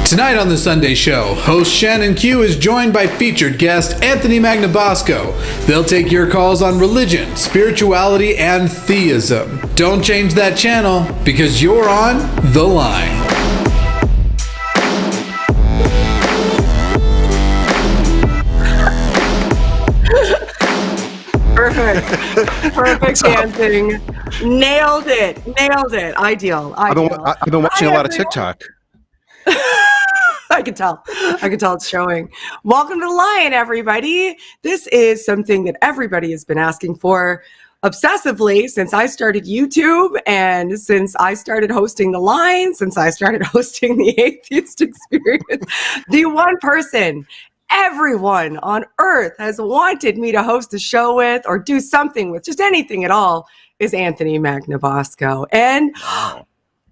Tonight on the Sunday Show, host Shannon Q is joined by featured guest Anthony Magnabosco. They'll take your calls on religion, spirituality, and theism. Don't change that channel, because you're on The Line. Perfect dancing. Nailed it. Ideal. I've been watching a lot of TikTok. I can tell it's showing. Welcome to The Line, everybody. This is something that everybody has been asking for obsessively since I started YouTube and since I started hosting The Line, since I started hosting the Atheist Experience. The one person everyone on earth has wanted me to host a show with or do something with, just anything at all, is Anthony Magnabosco. And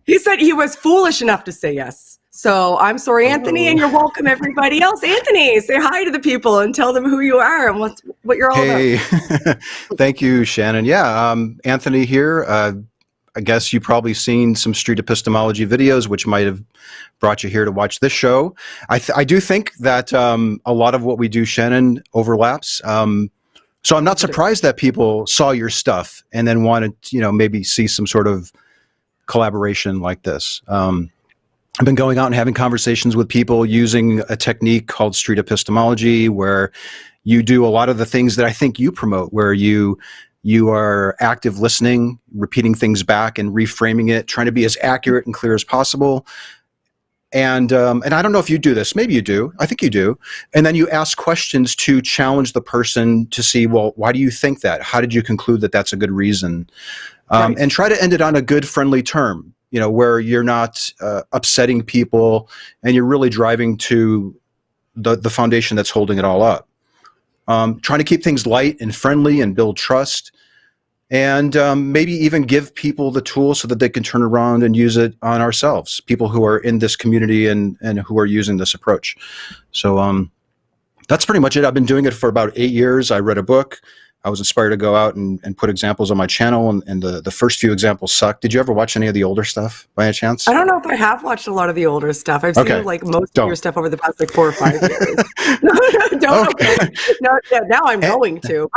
he said he was foolish enough to say yes. So I'm sorry, Anthony, and you're welcome, everybody else. Anthony, say hi to the people and tell them who you are and what you're all about. Thank you, Shannon. Yeah, Anthony here. I guess you've probably seen some street epistemology videos, which might have brought you here to watch this show. I do think that a lot of what we do, Shannon, overlaps. So I'm not surprised that people saw your stuff and then wanted, maybe see some sort of collaboration like this. I've been going out and having conversations with people using a technique called street epistemology, where you do a lot of the things that I think you promote, where you are active listening, repeating things back and reframing it, trying to be as accurate and clear as possible. And I don't know if you do this. Maybe you do. I think you do. And then you ask questions to challenge the person to see, well, why do you think that? How did you conclude that that's a good reason? Right. And try to end it on a good, friendly term, where you're not upsetting people and you're really driving to the foundation that's holding it all up. Trying to keep things light and friendly and build trust, and maybe even give people the tools so that they can turn around and use it on ourselves, people who are in this community and who are using this approach. So that's pretty much it. I've been doing it for about 8 years. I read a book. I was inspired to go out and put examples on my channel, and the first few examples sucked. Did you ever watch any of the older stuff by any chance? I don't know if I have watched a lot of the older stuff. I've seen most of your stuff over the past 4 or 5 years. Now I'm going to.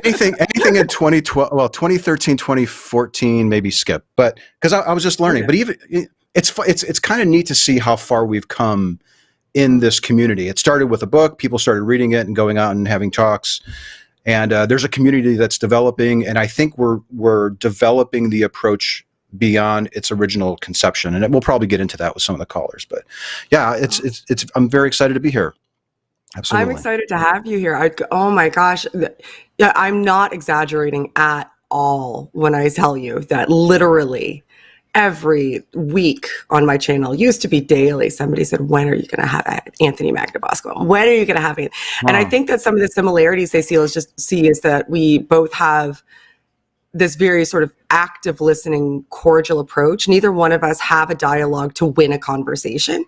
anything in 2012, 2013, 2014, maybe skip. But because I was just learning. But even it's kind of neat to see how far we've come in this community. It started with a book. People started reading it and going out and having talks. And there's a community that's developing, and I think we're developing the approach beyond its original conception. And we'll probably get into that with some of the callers. But yeah, it's I'm very excited to be here. Absolutely, I'm excited to have you here. Oh my gosh, yeah, I'm not exaggerating at all when I tell you that literally every week on my channel, used to be daily, somebody said, when are you going to have Anthony Magnabosco? When are you going to have it? Wow. And I think that some of the similarities they see is that we both have this very sort of active listening, cordial approach. Neither one of us have a dialogue to win a conversation.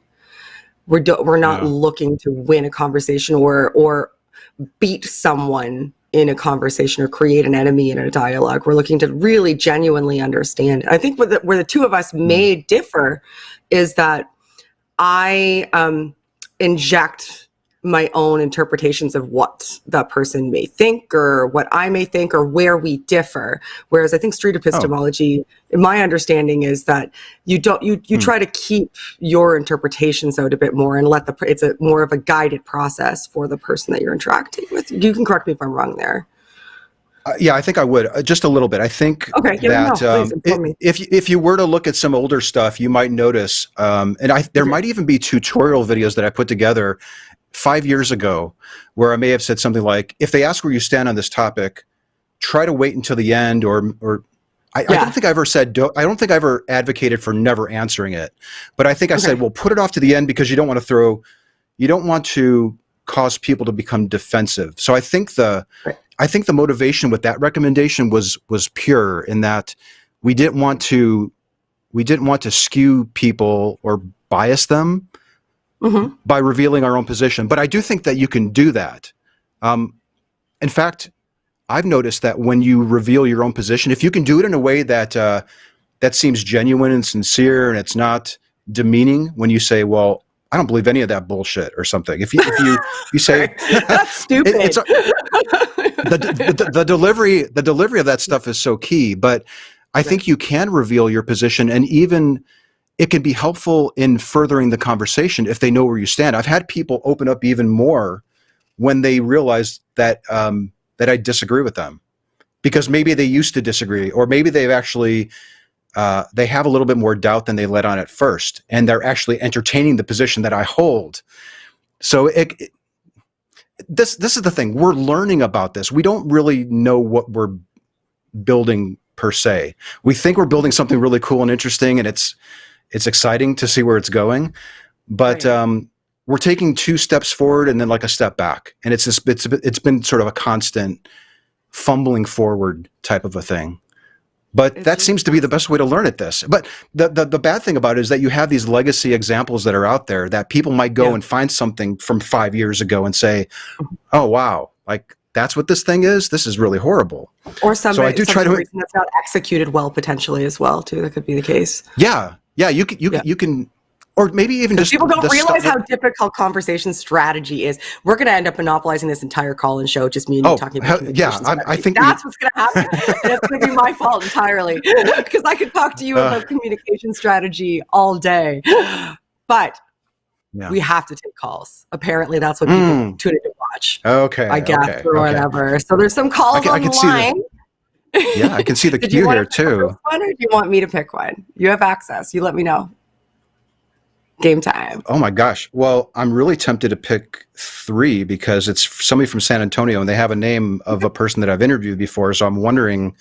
We're not looking to win a conversation or beat someone in a conversation or create an enemy in a dialogue. We're looking to really genuinely understand. I think where the two of us may differ is that I inject my own interpretations of what that person may think or what I may think or where we differ. Whereas I think street epistemology, my understanding is that you try to keep your interpretations out a bit more and it's a more of a guided process for the person that you're interacting with. You can correct me if I'm wrong there. Yeah, I think I would just a little bit. I think if you were to look at some older stuff, you might notice, there might even be tutorial videos that I put together 5 years ago, where I may have said something like, if they ask where you stand on this topic, try to wait until the end, I don't think I ever advocated for never answering it, but I think I said, well, put it off to the end because you don't want to cause people to become defensive. So I think the motivation with that recommendation was pure, in that we didn't want to skew people or bias them. Mm-hmm. By revealing our own position. But I do think that you can do that. In fact, I've noticed that when you reveal your own position, if you can do it in a way that seems genuine and sincere, and it's not demeaning when you say, well, I don't believe any of that bullshit or something. If you say that's stupid. The delivery of that stuff is so key, but I think you can reveal your position, and even it can be helpful in furthering the conversation if they know where you stand. I've had people open up even more when they realize that that I disagree with them, because maybe they used to disagree, or maybe they've actually they have a little bit more doubt than they let on at first, and they're actually entertaining the position that I hold. So this is the thing. We're learning about this. We don't really know what we're building per se. We think we're building something really cool and interesting, and it's exciting to see where it's going. But we're taking 2 steps forward and then like a step back, and it's been sort of a constant fumbling forward type of a thing. But that seems to be the best way to learn at this. But the bad thing about it is that you have these legacy examples that are out there that people might go and find something from 5 years ago and say, oh, wow, like that's what this thing is? This is really horrible. Or somebody, so I do try to reason that's not executed well potentially as well, too. That could be the case. Yeah. You can, or maybe even just people don't realize how difficult conversation strategy is. We're going to end up monopolizing this entire call-in show, just me and you talking about I think that's what's going to happen. And it's going to be my fault entirely, because I could talk to you about communication strategy all day. But we have to take calls. Apparently, that's what people tune in to watch. Okay, I guess, or whatever. So there's some calls on the line. Yeah, I can see the queue here too. One, or do you want me to pick one? You have access. You let me know. Game time. Oh my gosh. Well, I'm really tempted to pick 3 because it's somebody from San Antonio and they have a name of a person that I've interviewed before. So I'm wondering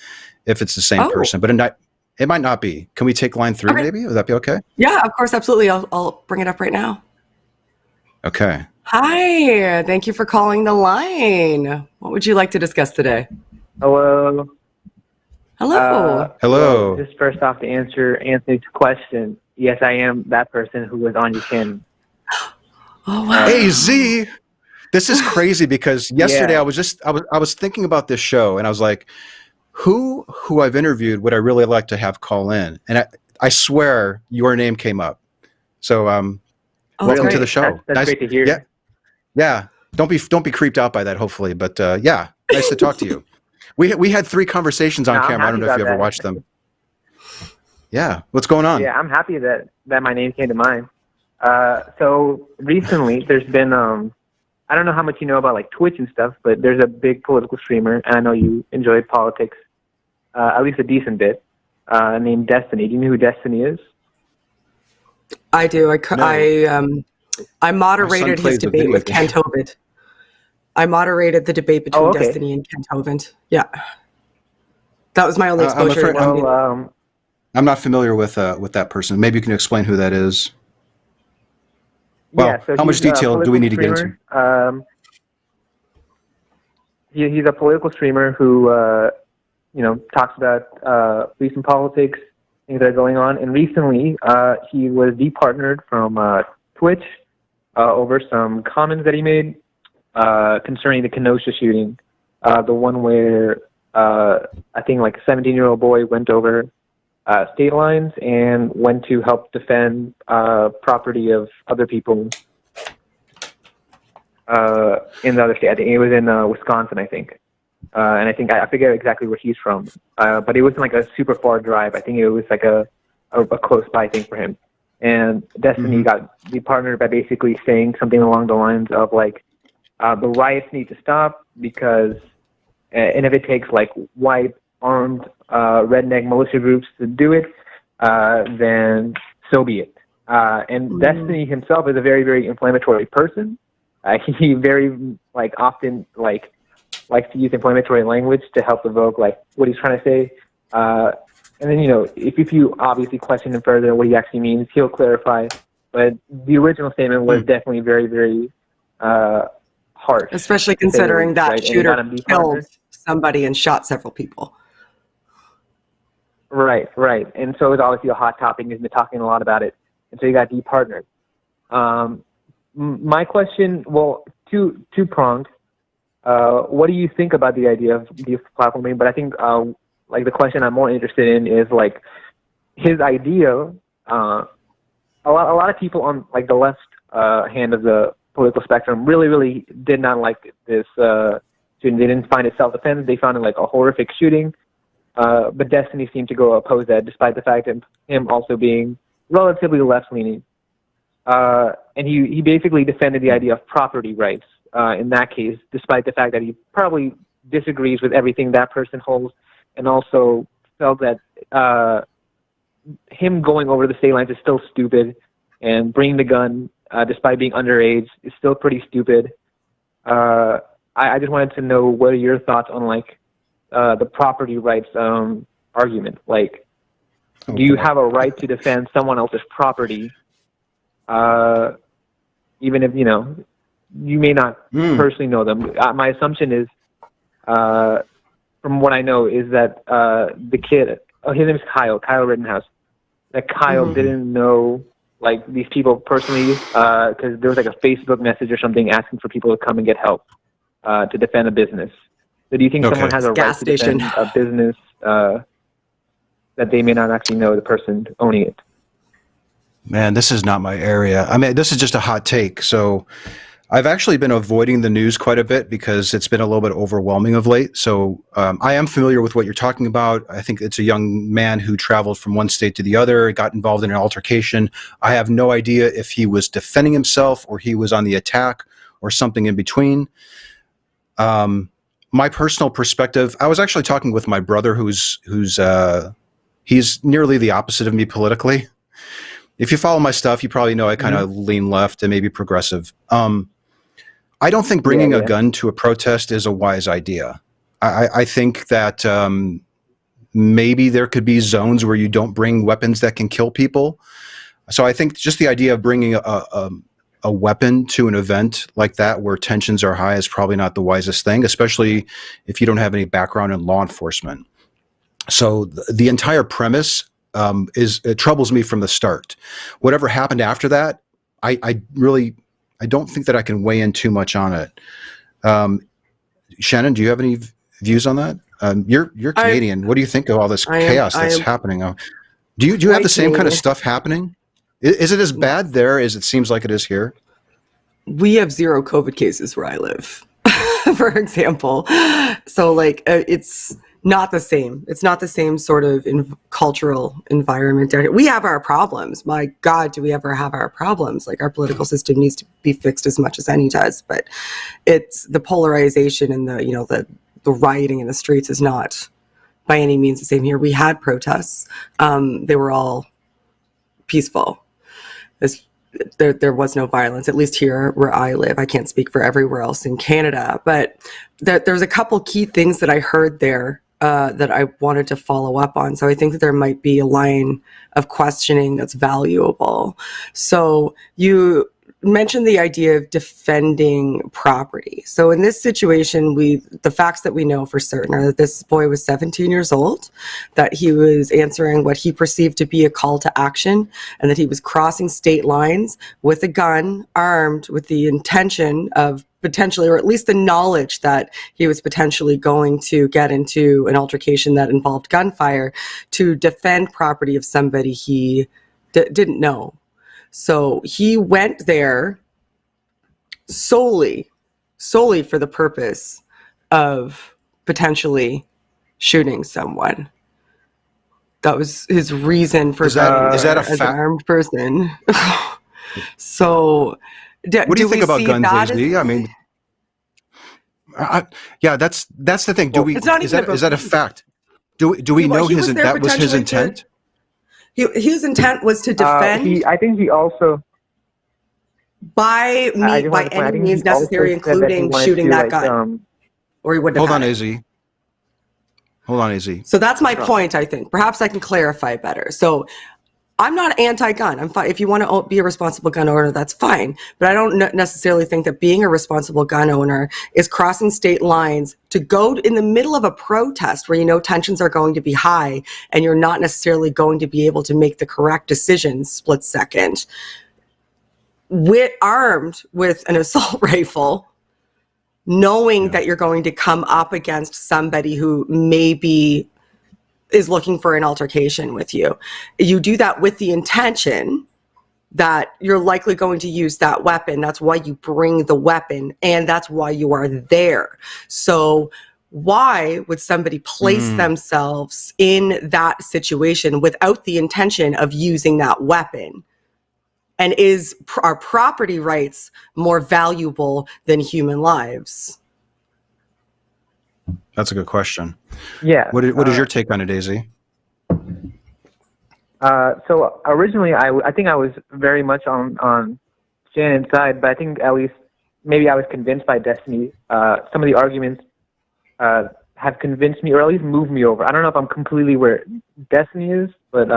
if it's the same person, but it might not be. Can we take line 3 maybe? Would that be okay? Yeah, of course. Absolutely. I'll bring it up right now. Okay. Hi. Thank you for calling the line. What would you like to discuss today? Hello. Hello. Hello. Just first off, to answer Anthony's question, yes, I am that person who was on your channel. Oh wow. Hey Z, this is crazy because yesterday I was thinking about this show and I was like, who I've interviewed would I really like to have call in? And I swear your name came up. So welcome to the show. That's great to hear. Yeah. Don't be creeped out by that, hopefully. But nice to talk to you. We had 3 conversations on camera. I don't know if you ever watched them. Yeah. What's going on? Yeah, I'm happy that my name came to mind. So recently there's been, I don't know how much you know about like Twitch and stuff, but there's a big political streamer, and I know you enjoy politics, at least a decent bit, named Destiny. Do you know who Destiny is? I do. I moderated his debate with Kent Hovind. I moderated the debate between Destiny and Kent Hovind. Yeah. That was my only exposure. I'm not familiar with that person. Maybe you can explain who that is. Well, so how much detail do we need to get into? He's a political streamer who, talks about recent politics, things that are going on. And recently, he was departnered from Twitch over some comments that he made concerning the Kenosha shooting, the one where I think like a 17-year-old boy went over state lines and went to help defend property of other people in the other state. I think it was in Wisconsin, I think. And I forget exactly where he's from. But it wasn't like a super far drive. I think it was like a close by thing for him. And Destiny got partnered by basically saying something along the lines of like, the riots need to stop because, and if it takes like white armed redneck militia groups to do it, then so be it. And Destiny himself is a very, very inflammatory person. He very often likes to use inflammatory language to help evoke like what he's trying to say. And then if you obviously question him further what he actually means, he'll clarify. But the original statement was definitely very, very harsh. Especially considering that shooter killed somebody and shot several people. Right. And so it's obviously a hot topic. He's been talking a lot about it. And so he got departnered. My question, well, two-pronged. What do you think about the idea of deplatforming? But I think the question I'm more interested in is like his idea. A lot of people on like the left hand of the political spectrum really did not like this shooting. They didn't find it self-defense. They found it like a horrific shooting. But Destiny seemed to go oppose that, despite the fact of him also being relatively left-leaning. And he basically defended the idea of property rights in that case, despite the fact that he probably disagrees with everything that person holds, and also felt that him going over the state lines is still stupid, and bringing the gun, despite being underage, is still pretty stupid. I just wanted to know what are your thoughts on like the property rights argument. Like, do you have a right to defend someone else's property, even if you may not personally know them? My assumption is, from what I know, is that the kid, his name is Kyle Rittenhouse, that Kyle didn't know like these people personally, because there was like a Facebook message or something asking for people to come and get help to defend a business. So do you think someone has a right to defend a business that they may not actually know the person owning it? Man, this is not my area. I mean, this is just a hot take. So I've actually been avoiding the news quite a bit because it's been a little bit overwhelming of late. So I am familiar with what you're talking about. I think it's a young man who traveled from one state to the other, got involved in an altercation. I have no idea if he was defending himself or he was on the attack or something in between. My personal perspective, I was actually talking with my brother he's nearly the opposite of me politically. If you follow my stuff, you probably know I kind of lean left and maybe progressive. I don't think bringing a gun to a protest is a wise idea. I think that maybe there could be zones where you don't bring weapons that can kill people. So I think just the idea of bringing a weapon to an event like that where tensions are high is probably not the wisest thing, especially if you don't have any background in law enforcement. So the entire premise it troubles me from the start. Whatever happened after that, I don't think that I can weigh in too much on it. Shannon, do you have any views on that? You're Canadian. What do you think of all this chaos that's happening? Do you have the same kind of stuff happening? Is it as bad there as it seems like it is here? We have 0 COVID cases where I live, for example. So like it's not the same. It's not the same sort of cultural environment down here. We have our problems. My God, do we ever have our problems? Like our political system needs to be fixed as much as any does. But it's the polarization and the rioting in the streets is not by any means the same here. We had protests. They were all peaceful. There was no violence, at least here where I live. I can't speak for everywhere else in Canada, but there's a couple key things that I heard there that I wanted to follow up on. So I think that there might be a line of questioning that's valuable. So you mentioned the idea of defending property. So in this situation, the facts that we know for certain are that this boy was 17 years old, that he was answering what he perceived to be a call to action, and that he was crossing state lines with a gun, armed with the intention of potentially, or at least the knowledge that he was potentially going to get into an altercation that involved gunfire to defend property of somebody he didn't know. So he went there solely for the purpose of potentially shooting someone. That was his reason for is that a as an armed person. So, what do you think about guns, AZ? I mean, yeah, that's the thing. Do we? Is that a fact? Do we know that was his intent? His intent was to defend. I think he also by any means necessary, including shooting that gun, or he wouldn't have. Hold on, AZ. So that's my point. I think perhaps I can clarify better. So I'm not anti-gun. I'm fine. If you want to be a responsible gun owner, that's fine. But I don't necessarily think that being a responsible gun owner is crossing state lines to go in the middle of a protest where you know tensions are going to be high and you're not necessarily going to be able to make the correct decisions split second. Armed with an assault rifle, knowing that you're going to come up against somebody who maybe is looking for an altercation with you. You do that with the intention that you're likely going to use that weapon. That's why you bring the weapon, and that's why you are there. So why would somebody place themselves in that situation without the intention of using that weapon? And are property rights more valuable than human lives? That's a good question. Yeah. What is your take on it, Daisy? So originally, I think I was very much on Shannon's side, but I think at least maybe I was convinced by destiny. Some of the arguments have convinced me, or at least moved me over. I don't know if I'm completely where destiny is, but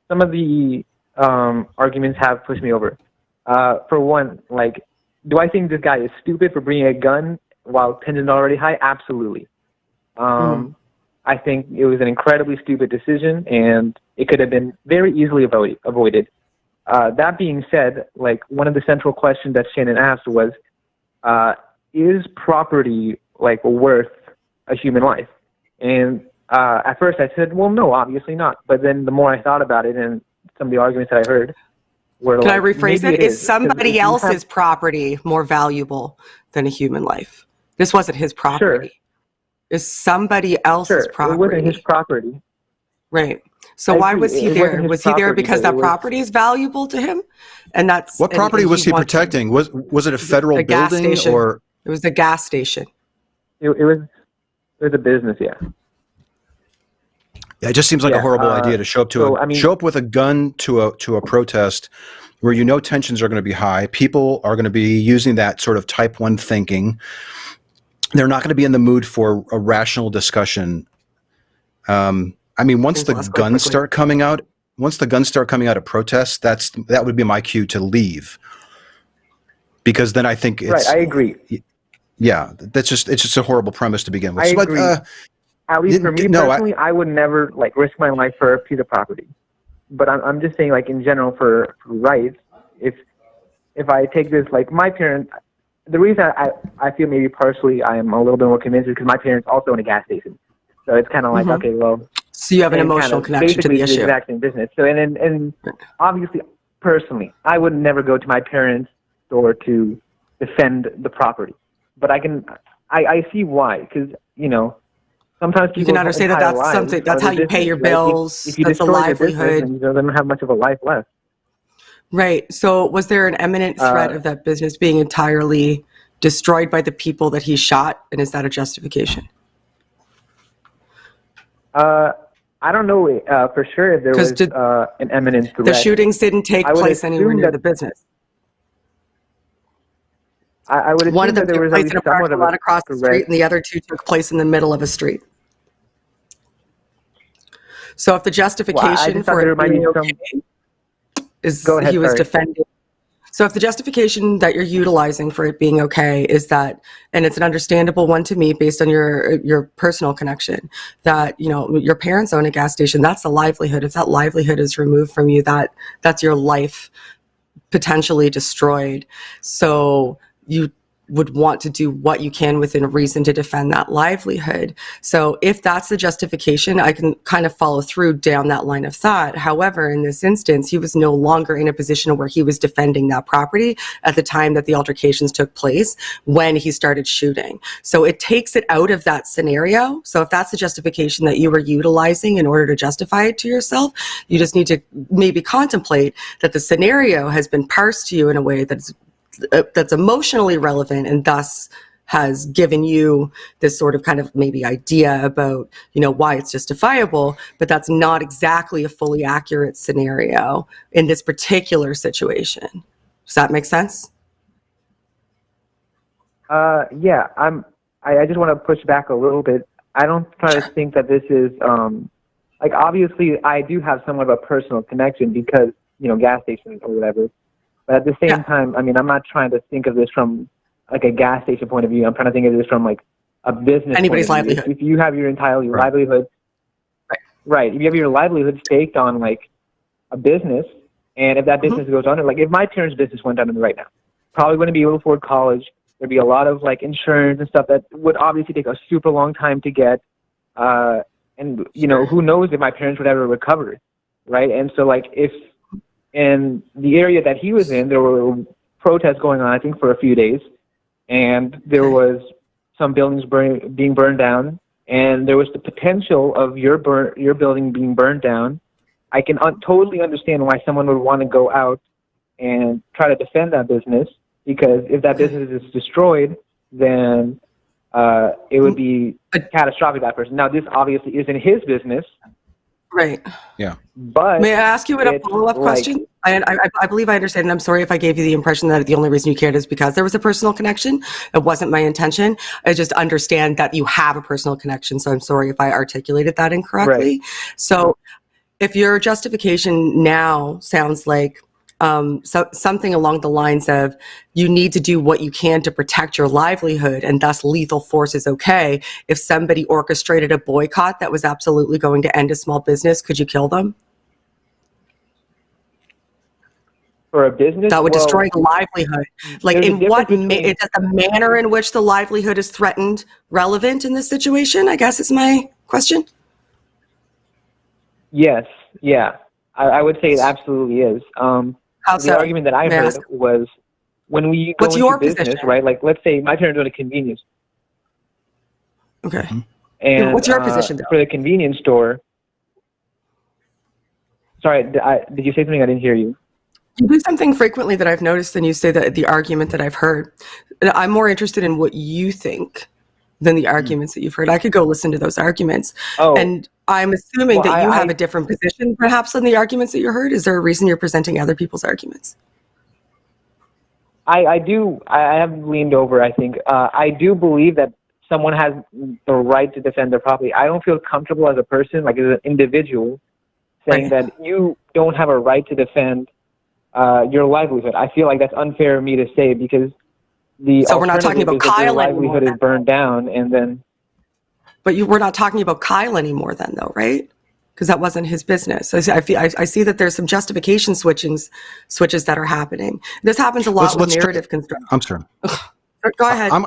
some of the arguments have pushed me over. For one, like, do I think this guy is stupid for bringing a gun while tensions are already high? Absolutely. I think it was an incredibly stupid decision, and it could have been very easily avoided. That being said, like, one of the central questions that Shannon asked was, is property, like, worth a human life? And at first I said, well, no, obviously not. But then the more I thought about it, and some of the arguments that I heard were Can like, I rephrase maybe it? Is somebody else's property more valuable than a human life? This wasn't his property. Sure. Is somebody else's property. It wasn't his property. Right. So why was he there? Was he there because that property is valuable to him? And that's what property was he protecting? Was it a federal building, or it was the gas station? It was a business, yeah. Yeah, it just seems like a horrible idea to show up show up with a gun to a protest where you know tensions are going to be high. People are going to be using that sort of type 1 thinking. They're not going to be in the mood for a rational discussion. I mean, once the guns start coming out of protests, that would be my cue to leave. Because then I think it's right. I agree. Yeah, it's just a horrible premise to begin with. I agree. At least for me personally, I would never like risk my life for a piece of property. But I'm just saying, like, in general, for rights, if I take this, like, my parents, the reason I feel maybe partially I am a little bit more convinced is because my parents also own a gas station. So it's kind of like, okay, well. So you have an emotional connection to the issue. The exact same business. So, and obviously, personally, I would never go to my parents' store to defend the property. But I see why, because, you know, sometimes people you can understand that that's something, that's how you pay your bills, if you that's a livelihood. Business, you don't have much of a life left. Right. So was there an imminent threat of that business being entirely destroyed by the people that he shot? And is that a justification? I don't know for sure if there was an imminent threat. The shootings didn't take place anywhere near the business. I would assume one of them that there took was place in a parking lot across the street, and the other two took place in the middle of a street. So if the justification for it being okay is he was defending. So if the justification that you're utilizing for it being okay is that, and it's an understandable one to me based on your personal connection, that, you know, your parents own a gas station, that's a livelihood. If that livelihood is removed from you, that's your life potentially destroyed. So you would want to do what you can within reason to defend that livelihood. So if that's the justification, I can kind of follow through down that line of thought. However, in this instance, he was no longer in a position where he was defending that property at the time that the altercations took place when he started shooting. So it takes it out of that scenario. So if that's the justification that you were utilizing in order to justify it to yourself, you just need to maybe contemplate that the scenario has been parsed to you in a way that's emotionally relevant, and thus has given you this sort of kind of maybe idea about, you know, why it's justifiable, but that's not exactly a fully accurate scenario in this particular situation. Does that make sense? Yeah, I just want to push back a little bit. I don't try to think that this is, like, obviously I do have somewhat of a personal connection because, you know, gas stations or whatever. But at the same time, I mean, I'm not trying to think of this from like a gas station point of view. I'm trying to think of this from like a business anybody's point of view. livelihood. If you have your entire livelihood, right? If you have your livelihood staked on like a business, and if that business goes under, like if my parents' business went under right now, probably wouldn't be able to afford college. There'd be a lot of like insurance and stuff that would obviously take a super long time to get. And you know, who knows if my parents would ever recover, right? And so like if in the area that he was in, there were protests going on, I think, for a few days, and there was some buildings being burned down, and there was the potential of your building being burned down. I can totally understand why someone would want to go out and try to defend that business, because if that business is destroyed, then it would be catastrophic to that person. Now, this obviously isn't his business. Right. Yeah. But may I ask you a follow-up question? I believe I understand, and I'm sorry if I gave you the impression that the only reason you cared is because there was a personal connection. It wasn't my intention. I just understand that you have a personal connection, so I'm sorry if I articulated that incorrectly. Right. So if your justification now sounds like something along the lines of you need to do what you can to protect your livelihood, and thus lethal force is okay. If somebody orchestrated a boycott that was absolutely going to end a small business, could you kill them? For a business? That would destroy the livelihood. Like, in what, is the manner in which the livelihood is threatened relevant in this situation, I guess is my question? Yes, yeah. I would say it absolutely is. How so? The argument that I heard was when we go into business, right? Like, let's say my parents own a convenience. Okay. And what's your position, though? For the convenience store? Sorry, did you say something? I didn't hear you. You do something frequently that I've noticed, and you say that the argument that I've heard. I'm more interested in what you think than the arguments that you've heard. I could go listen to those arguments. Oh. And I'm assuming that you have a different position, perhaps, than the arguments that you heard. Is there a reason you're presenting other people's arguments? I do. I have leaned over, I think. I do believe that someone has the right to defend their property. I don't feel comfortable as a person, like as an individual, saying that you don't have a right to defend your livelihood. I feel like that's unfair of me to say, because so we're not talking about Kyle anymore. Livelihood is burned down, and then. But we're not talking about Kyle anymore, then, though, right? Because that wasn't his business. So I see that there's some justification switches that are happening. This happens a lot with narrative construction. I'm sorry. Go ahead. I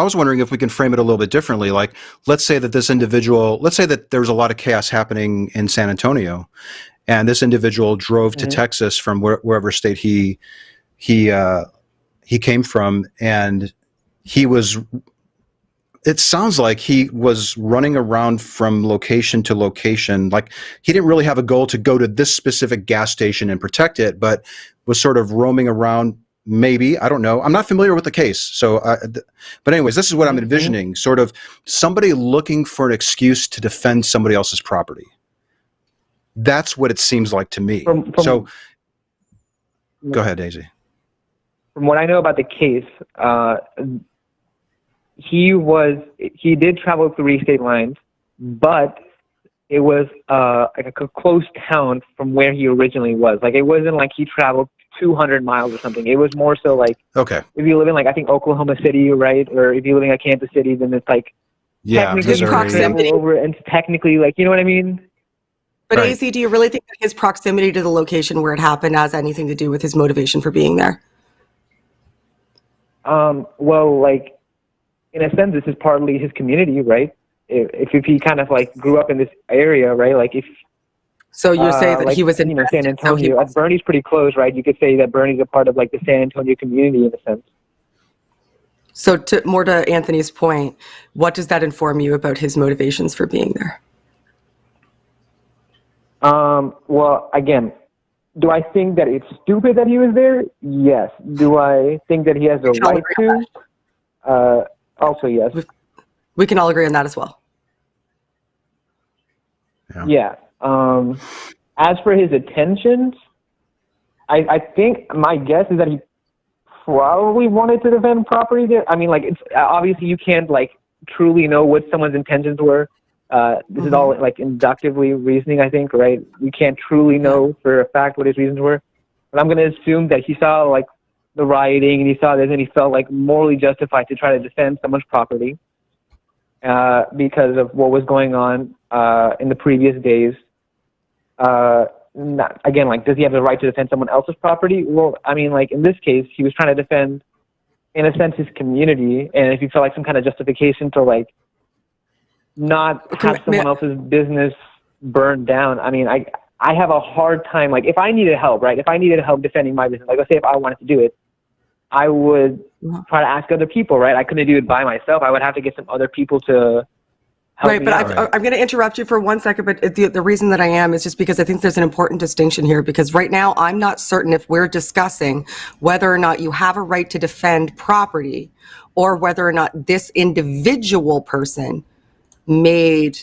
was wondering if we can frame it a little bit differently. Like, let's say that there's a lot of chaos happening in San Antonio, and this individual drove to Texas from wherever state he came from, and it sounds like he was running around from location to location. Like, he didn't really have a goal to go to this specific gas station and protect it, but was sort of roaming around. Maybe, I don't know. I'm not familiar with the case. So, but anyways, this is what I'm envisioning. Sort of somebody looking for an excuse to defend somebody else's property. That's what it seems like to me. So go ahead, Daisy. From what I know about the case, he did travel 3 state lines, but it was like a close town from where he originally was. Like, it wasn't like he traveled 200 miles or something. It was more so like, okay, if you live in, like, I think Oklahoma City, right, or if you live in Kansas City, then it's like technically proximity over, and technically, like, you know what I mean? But right. AC, do you really think that his proximity to the location where it happened has anything to do with his motivation for being there? Well, like, in a sense, this is partly his community, right? If he kind of like grew up in this area, right? Like, if so, you say that, like, he was in San Antonio. So Bernie's pretty close, right? You could say that Bernie's a part of, like, the San Antonio community in a sense. So, more to Anthony's point, what does that inform you about his motivations for being there? Well, again, do I think that it's stupid that he was there? Yes. Do I think that he has the right to? Also, yes. We can all agree on that as well. Yeah. As for his intentions, I think my guess is that he probably wanted to defend property there. I mean, like, it's obviously you can't, like, truly know what someone's intentions were. This is all, like, inductively reasoning, I think, right? We can't truly know for a fact what his reasons were. But I'm going to assume that he saw, like, the rioting, and he saw this, and he felt, like, morally justified to try to defend someone's property because of what was going on in the previous days. Again, like, does he have the right to defend someone else's property? Well, I mean, like, in this case, he was trying to defend, in a sense, his community, and if he felt like some kind of justification to, like, not have someone else's business burned down, I mean, I have a hard time, like, if I needed help, right? If I needed help defending my business, like, let's say if I wanted to do it, I would try to ask other people, right? I couldn't do it by myself. I would have to get some other people to help me out. But I'm going to interrupt you for 1 second, but the reason that I am is just because I think there's an important distinction here, because right now I'm not certain if we're discussing whether or not you have a right to defend property or whether or not this individual person made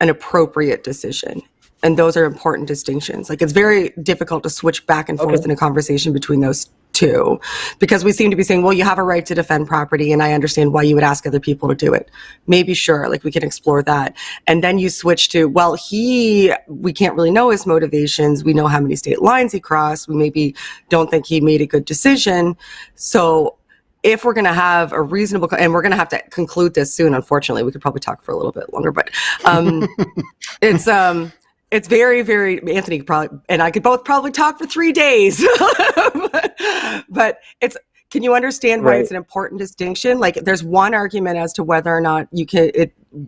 an appropriate decision. And those are important distinctions. Like, it's very difficult to switch back and forth in a conversation between those two, because we seem to be saying, well, you have a right to defend property, and I understand why you would ask other people to do it. Maybe, sure, like, we can explore that. And then you switch to, well, we can't really know his motivations. We know how many state lines he crossed. We maybe don't think he made a good decision. So if we're going to have a reasonable, and we're going to have to conclude this soon, unfortunately, we could probably talk for a little bit longer, but it's very, very, Anthony probably, and I could both probably talk for 3 days, but can you understand why it's an important distinction? Like, there's one argument as to whether or not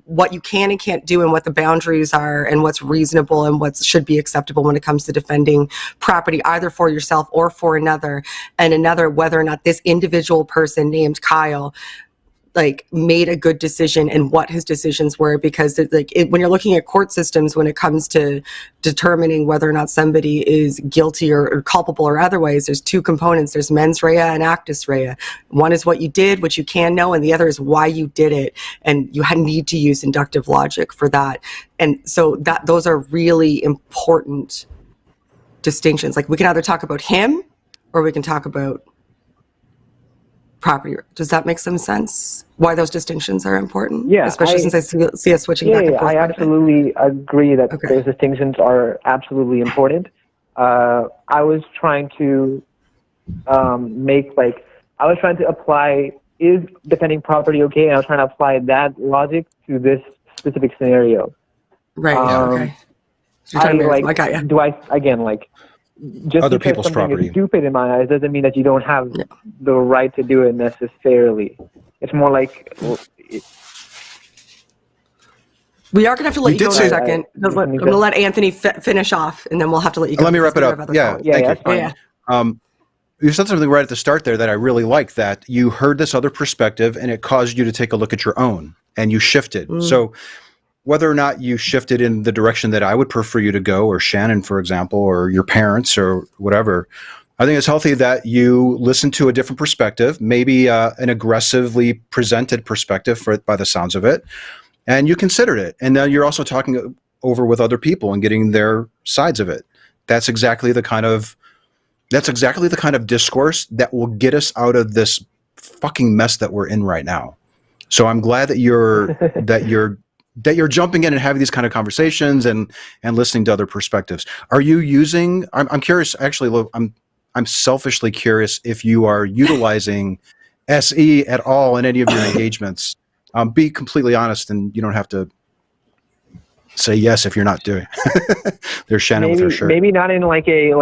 what you can and can't do and what the boundaries are and what's reasonable and what should be acceptable when it comes to defending property, either for yourself or for another, and another, whether or not this individual person named Kyle like made a good decision and what his decisions were, because when you're looking at court systems, when it comes to determining whether or not somebody is guilty or culpable or otherwise, there's two components. There's mens rea and actus rea. One is what you did, which you can know, and the other is why you did it. And you need to use inductive logic for that. And so those are really important distinctions. Like, we can either talk about him or we can talk about property. Does that make some sense? Why those distinctions are important? Yeah, especially since I see us switching back and forth. I absolutely agree that those distinctions are absolutely important. I was trying to apply, is defending property okay? And I was trying to apply that logic to this specific scenario. Right. Okay. So I got you. Do I, again, like, just other because people's something property is stupid in my eyes doesn't mean that you don't have the right to do it necessarily. It's more like we are going to have to let you go in a second. I'm going to let Anthony finish off, and then we'll have to let you go. Let me wrap it up. Thank you. You said something right at the start there that I really like, that you heard this other perspective and it caused you to take a look at your own and you shifted. So whether or not you shifted in the direction that I would prefer you to go, or Shannon, for example, or your parents or whatever, I think it's healthy that you listen to a different perspective, maybe an aggressively presented perspective by the sounds of it, and you considered it. And then you're also talking over with other people and getting their sides of it. That's exactly the kind of discourse that will get us out of this fucking mess that we're in right now. So I'm glad that you're jumping in and having these kind of conversations and listening to other perspectives. Are you using, I'm curious, actually, I'm selfishly curious if you are utilizing SE at all in any of your engagements. Be completely honest, and you don't have to say yes if you're not doing. There's Shannon with her shirt. Maybe not in like a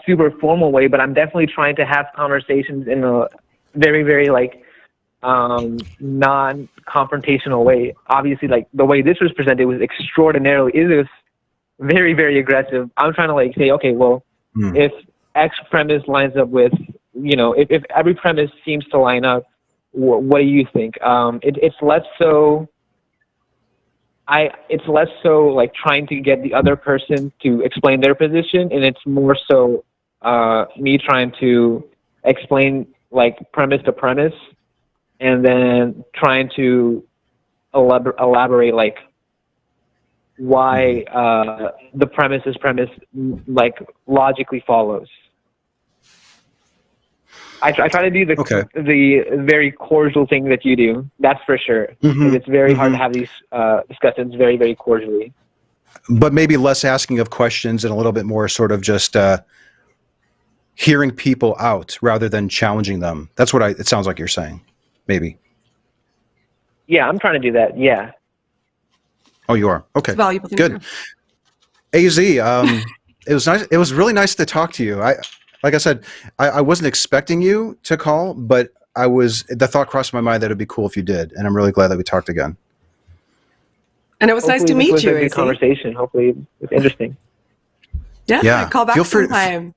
super formal way, but I'm definitely trying to have conversations in a very, very non-confrontational way. Obviously, like, the way this was presented was it was very, very aggressive. I'm trying to say, okay, well, if X premise lines up with, if every premise seems to line up, what do you think? It's less so like trying to get the other person to explain their position, and it's more so me trying to explain like premise to premise, and then trying to elaborate like why the premise like logically follows. I try to do the very cordial thing that you do. That's for sure. It's very hard to have these discussions very, very cordially. But maybe less asking of questions and a little bit more sort of just hearing people out rather than challenging them. That's what it sounds like you're saying. Maybe. Yeah, I'm trying to do that. Yeah. Oh, you are? Okay. Good. AZ, it was nice. It was really nice to talk to you. Like I said, I wasn't expecting you to call, but the thought crossed my mind that it'd be cool if you did, and I'm really glad that we talked again. And it was nice to meet you. It was a good conversation. Hopefully, it was interesting. Yeah. Call back Feel free, sometime.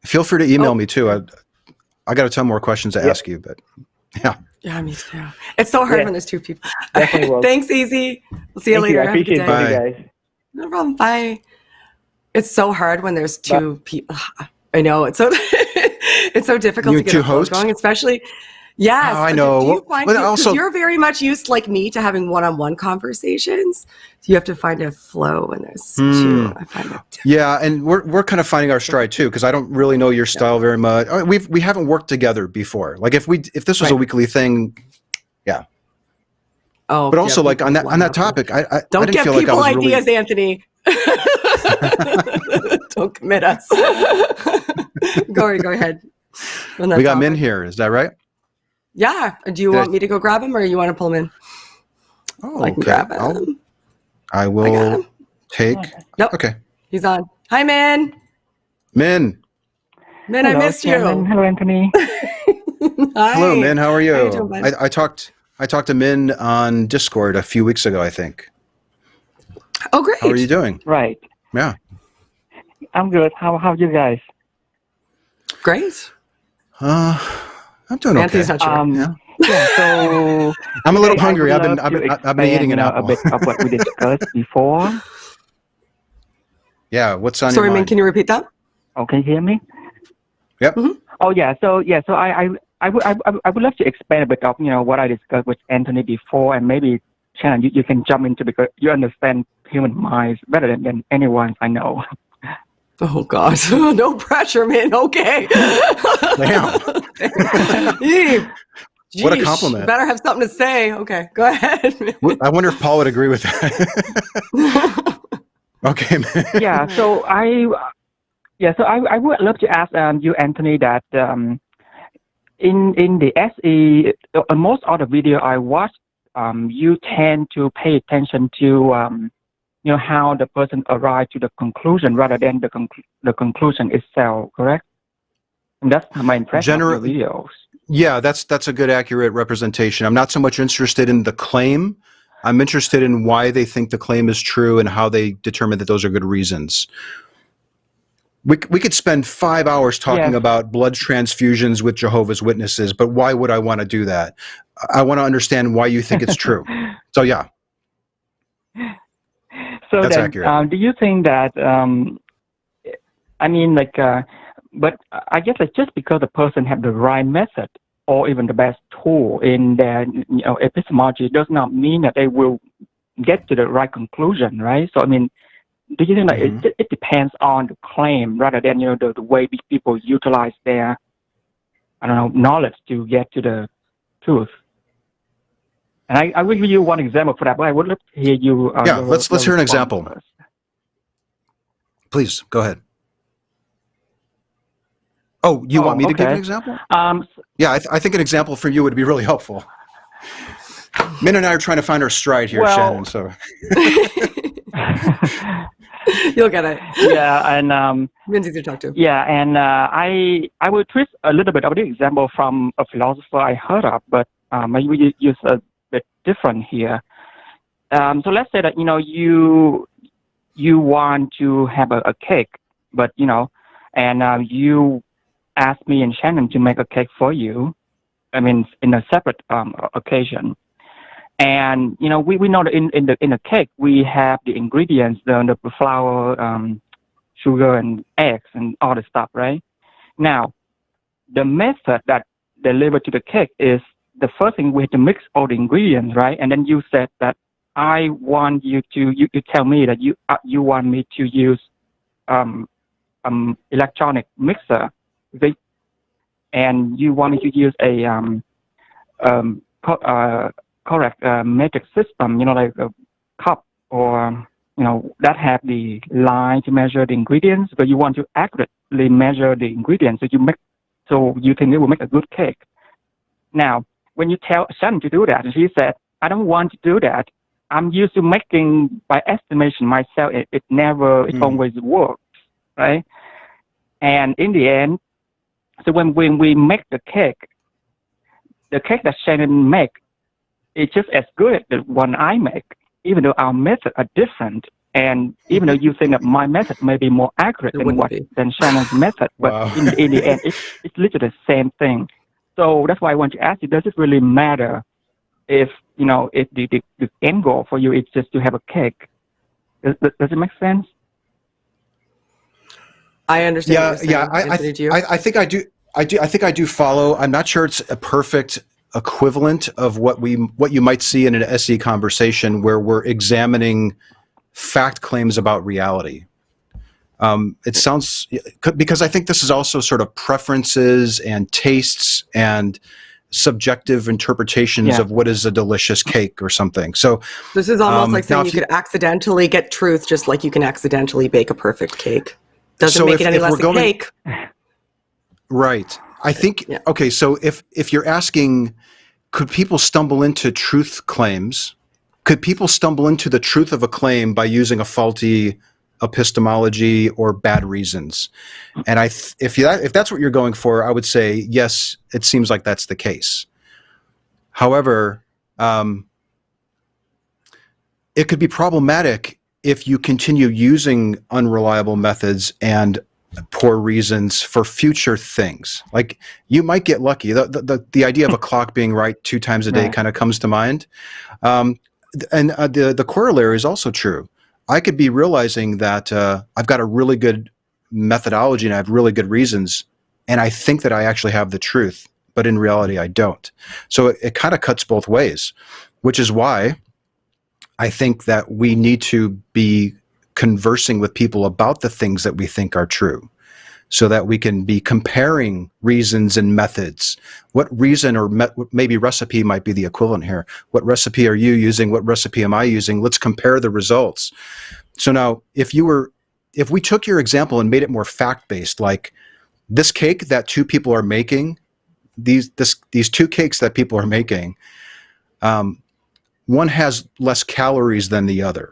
feel free to email me too. I got a ton more questions to ask you, but yeah. Yeah, me too. It's so hard when there's two people. Definitely will. Thanks, Easy. We'll see you Thank you. later. I Have a good appreciate day. both you guys. No problem. Bye. It's so hard when there's two people. I know it's so it's so difficult You to get two a flow hosts? going, especially. Yes, Oh, I know. Do you find Well, because also- you're very much used, like me, to having one-on-one conversations. So you have to find a flow when there's two. I find it difficult. Yeah, and we're kind of finding our stride too, because I don't really know your style very much. We haven't worked together before. Like if this was a weekly thing, yeah. Oh, But also, yeah, like on that topic, I don't didn't give feel like I people was ideas, really... Anthony. Don't commit us. Go ahead. We got Min here. Is that right? Yeah. Do you want me to go grab him, or you want to pull him in? Oh, I can okay. grab him. I got will him. take. Nope. Okay. He's on. Hi, Min. Min. Min, Hello, I missed Shannon. you. Hello, Anthony. Hi. Hello, Min. How are you? How you doing, bud? I talked to Min on Discord a few weeks ago, I think. Oh, great. How are you doing? Right. Yeah. I'm good. How you guys? Great. I'm doing okay. Anthony's not sure. Yeah. Yeah. So I'm a little today I hungry. would I've love to been eating an expand, apple. a bit of what we discussed before. Yeah. What's on Sorry, your Min, mind? can you repeat that? Oh, can you hear me? Yep. Mhm. Oh yeah. So I would love to expand a bit of what I discussed with Anthony before, and maybe Shannon, you can jump into because you understand human minds better than anyone I know. Oh, God. No pressure, man. Okay. Damn. Yee. What a Jeesh, compliment. You better have something to say. Okay, go ahead. I wonder if Paul would agree with that. Okay, man. Yeah. So I would love to ask you, Anthony, that in the SE, most of the video I watched, you tend to pay attention to how the person arrived to the conclusion rather than the conclusion itself. Correct? And that's my impression of the videos. Yeah, that's a good, accurate representation. I'm not so much interested in the claim. I'm interested in why they think the claim is true and how they determine that those are good reasons. We could spend 5 hours talking about blood transfusions with Jehovah's Witnesses, but why would I want to do that? I want to understand why you think it's true. So yeah. So that's then, accurate. do you think that? But I guess it's just because the person have the right method or even the best tool in their epistemology does not mean that they will get to the right conclusion, right? So I mean, do you think that it depends on the claim rather than the way people utilize their knowledge to get to the truth? And I will give you one example for that, but I would love to hear you. Let's hear an example. First. Please go ahead. Oh, you want me to give an example? Yeah, I think an example from you would be really helpful. Min and I are trying to find our stride here, Shannon. So you'll get it. Yeah, and Min's easy to talk to. Yeah, and I will twist a little bit of the example from a philosopher I heard of, but maybe we use a bit different here. So let's say that you want to have a cake, but and you ask me and Shannon to make a cake for you. I mean, in a separate occasion. And we know that in the cake we have the ingredients, the flour, sugar, and eggs, and all the stuff, right? Now, the method that delivered to the cake is the first thing we have to mix all the ingredients, right? And then you said that I want you to you tell me that you want me to use electronic mixer, and you want me to use a correct metric system, like a cup or that have the line to measure the ingredients, but you want to accurately measure the ingredients so you think it will make a good cake. Now, when you tell Shannon to do that, and she said, I don't want to do that. I'm used to making by estimation myself. It always works, right? And in the end, so when we make the cake that Shannon make, it's just as good as the one I make, even though our methods are different. And even though you think that my method may be more accurate than Shannon's method, but Wow. in the end, it's literally the same thing. So that's why I want to ask you, does it really matter if the end goal for you is just to have a cake? Does it make sense? I understand. Yeah. I think I do. I think I do follow. I'm not sure it's a perfect equivalent of what you might see in an SE conversation where we're examining fact claims about reality. It sounds, because I think this is also sort of preferences and tastes and subjective interpretations of what is a delicious cake or something. So this is almost like saying you could accidentally get truth, just like you can accidentally bake a perfect cake. Doesn't make it any less a cake. Right. I think, okay, so if you're asking, could people stumble into truth claims? Could people stumble into the truth of a claim by using a faulty epistemology or bad reasons? And if that's what you're going for, I would say, yes, it seems like that's the case. However, it could be problematic if you continue using unreliable methods and poor reasons for future things. Like, you might get lucky. The idea of a clock being right 2 times a day kind of comes to mind. And the corollary is also true. I could be realizing that I've got a really good methodology and I have really good reasons, and I think that I actually have the truth, but in reality I don't. So it kind of cuts both ways, which is why I think that we need to be conversing with people about the things that we think are true, so that we can be comparing reasons and methods. What reason or maybe recipe might be the equivalent here. What recipe are you using? What recipe am I using? Let's compare the results. So now, if we took your example and made it more fact-based, like this cake that 2 people are making, these 2 cakes that people are making, one has less calories than the other.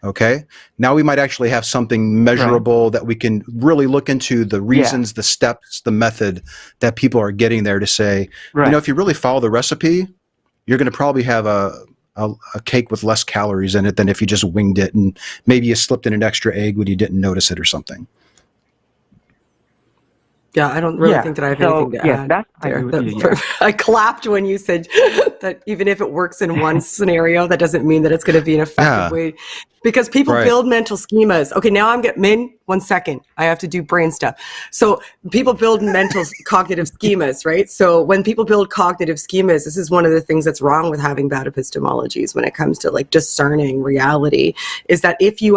Okay. Now we might actually have something measurable that we can really look into the reasons, the steps, the method that people are getting there to say, if you really follow the recipe, you're going to probably have a cake with less calories in it than if you just winged it and maybe you slipped in an extra egg when you didn't notice it or something. Yeah, I don't really think that I have anything to add. I clapped when you said that even if it works in one scenario, that doesn't mean that it's going to be an effective way. Because people build mental schemas. Okay, now I'm getting, Min, 1 second. I have to do brain stuff. So people build mental cognitive schemas, right? So when people build cognitive schemas, this is one of the things that's wrong with having bad epistemologies when it comes to like discerning reality, is that if you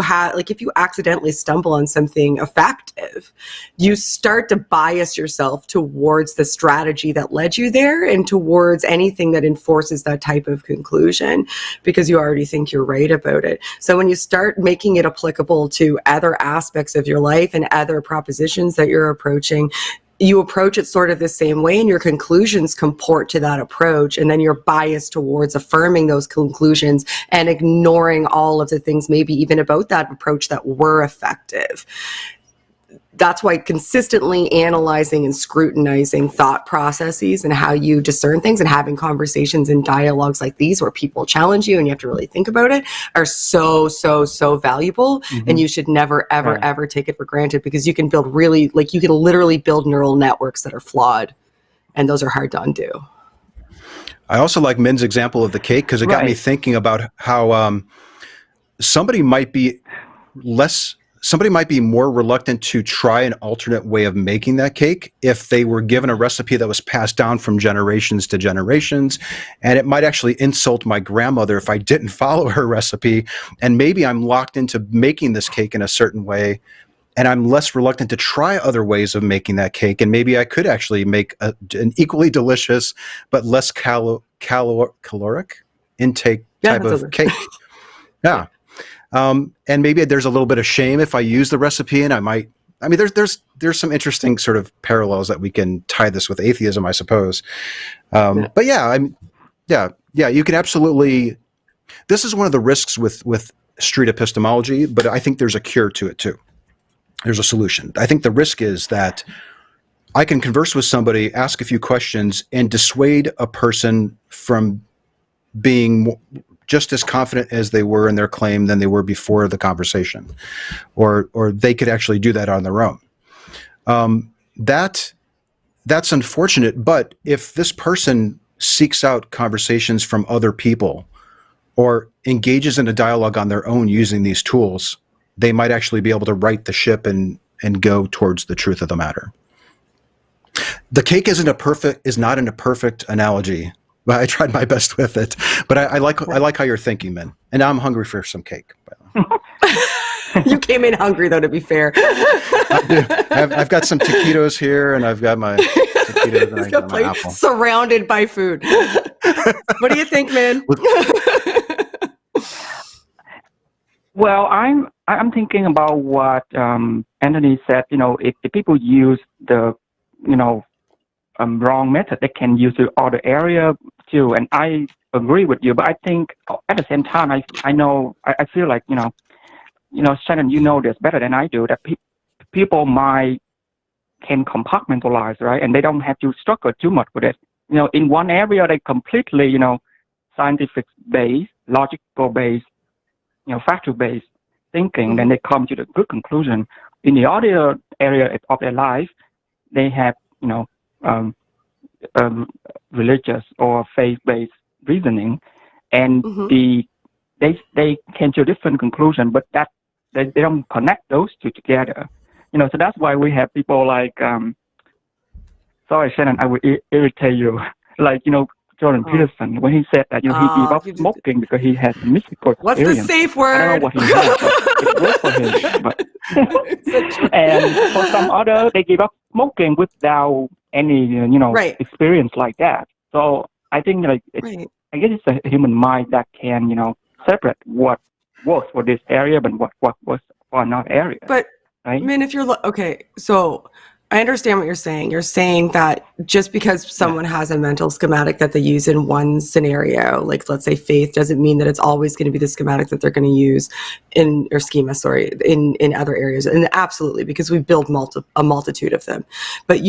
accidentally stumble on something effective, you start to bias yourself towards the strategy that led you there and towards anything that enforces that type of conclusion, because you already think you're right about it. So when you start making it applicable to other aspects of your life and other propositions that you're approaching, you approach it sort of the same way and your conclusions comport to that approach, and then you're biased towards affirming those conclusions and ignoring all of the things maybe even about that approach that were effective. That's why consistently analyzing and scrutinizing thought processes and how you discern things and having conversations and dialogues like these where people challenge you and you have to really think about it are so valuable. And you should never, ever take it for granted, because you can build you can literally build neural networks that are flawed, and those are hard to undo. I also like Min's example of the cake, because it got me thinking about how somebody might be more reluctant to try an alternate way of making that cake if they were given a recipe that was passed down from generations to generations. And it might actually insult my grandmother if I didn't follow her recipe. And maybe I'm locked into making this cake in a certain way, and I'm less reluctant to try other ways of making that cake. And maybe I could actually make an equally delicious but less caloric intake type of cake. Yeah. And maybe there's a little bit of shame if I use the recipe, and there's some interesting sort of parallels that we can tie this with atheism, I suppose. But you can absolutely, this is one of the risks with street epistemology, but I think there's a cure to it too. There's a solution. I think the risk is that I can converse with somebody, ask a few questions, and dissuade a person from being just as confident as they were in their claim than they were before the conversation, or they could actually do that on their own. That's unfortunate. But if this person seeks out conversations from other people or engages in a dialogue on their own using these tools, they might actually be able to right the ship and go towards the truth of the matter. The cake is not in a perfect analogy. Well, I tried my best with it, but I like how you're thinking, man. And now I'm hungry for some cake. You came in hungry, though, to be fair. I've got some taquitos here, and I've got my taquitos, and I've got my apple. Surrounded by food. What do you think, man? Well, I'm thinking about what Anthony said. If people use the wrong method, they can use the other area too. And I agree with you, but I think at the same time, I feel like Shannon, you know this better than I do, that people can compartmentalize, right? And they don't have to struggle too much with it. In one area, they completely, scientific based, logical based, factual based thinking, then they come to the good conclusion. In the other area of their life, they have, religious or faith-based reasoning, and they came to a different conclusion, but that they don't connect those two together. So that's why we have people like, sorry, Shannon, I will irritate you. Like, Jordan Peterson, when he said that, he gave up smoking because he had a mystical experience. What's the safe word? I don't know what he had, but it worked for him. And for some other, they give up smoking without any, experience like that. So I think, I guess it's a human mind that can, separate what works for this area, but what works for another area. But, right? I mean, if you're, okay, so I understand what you're saying. You're saying that just because someone has a mental schematic that they use in one scenario, like let's say faith, doesn't mean that it's always going to be the schematic that they're going to use in other areas. And absolutely, because we build a multitude of them. But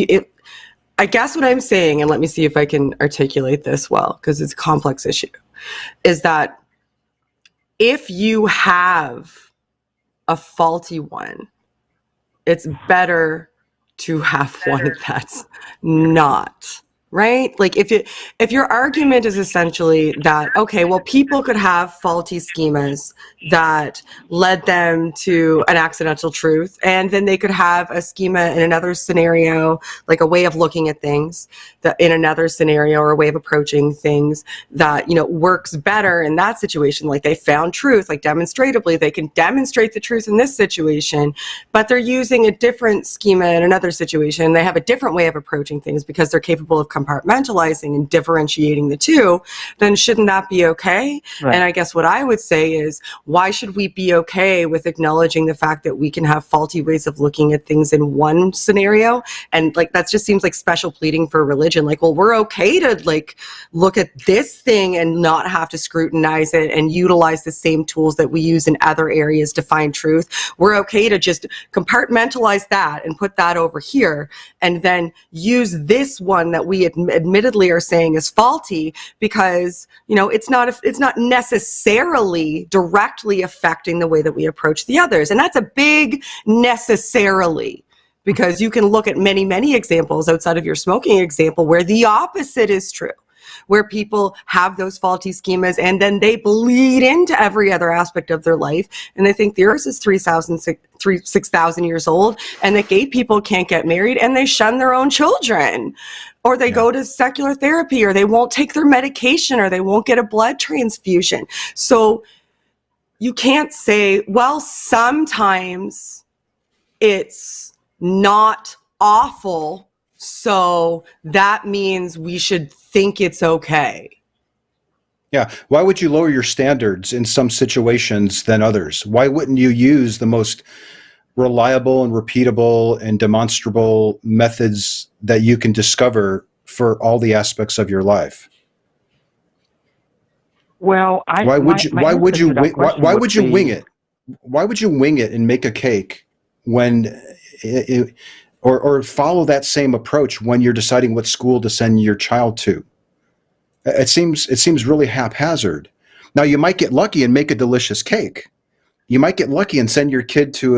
I guess what I'm saying, and let me see if I can articulate this well, because it's a complex issue, is that if you have a faulty one, it's better to have one that's not, right? Like if your argument is essentially that, okay, well, people could have faulty schemas that led them to an accidental truth, and then they could have a schema in another scenario, like a way of looking at things that in another scenario, or a way of approaching things that, works better in that situation. Like they found truth, like demonstratably, they can demonstrate the truth in this situation, but they're using a different schema in another situation. They have a different way of approaching things because they're capable of compartmentalizing and differentiating the two. Then shouldn't that be okay? Right. And I guess what I would say is, why should we be okay with acknowledging the fact that we can have faulty ways of looking at things in one scenario? And like, that just seems like special pleading for religion. Like, well, we're okay to like look at this thing and not have to scrutinize it and utilize the same tools that we use in other areas to find truth. We're okay to just compartmentalize that and put that over here, and then use this one that we admittedly are saying is faulty because, it's not necessarily directly affecting the way that we approach the others. And that's a big necessarily, because you can look at many, many examples outside of your smoking example where the opposite is true, where people have those faulty schemas and then they bleed into every other aspect of their life, and they think the earth is 6,000 years old, and that gay people can't get married, and they shun their own children, or they go to secular therapy, or they won't take their medication, or they won't get a blood transfusion. So you can't say, well, sometimes it's not awful, so that means we should think it's okay. Yeah. Why would you lower your standards in some situations than others? Why wouldn't you use the most reliable and repeatable and demonstrable methods that you can discover for all the aspects of your life? Well, why would you wing it? Why would you wing it and make a cake when or follow that same approach when you're deciding what school to send your child to? It seems really haphazard. Now, you might get lucky and make a delicious cake. You might get lucky and send your kid to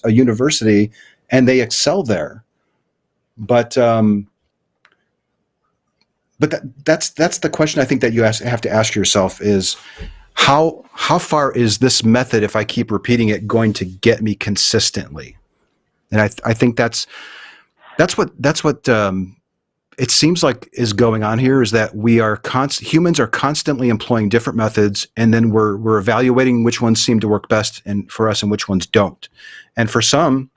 a university and they excel there. But that's the question I think that you have to ask yourself is how far is this method, if I keep repeating it, going to get me consistently? And I think that's what it seems like is going on here, is that humans are constantly employing different methods, and then we're evaluating which ones seem to work best and for us and which ones don't. And for some,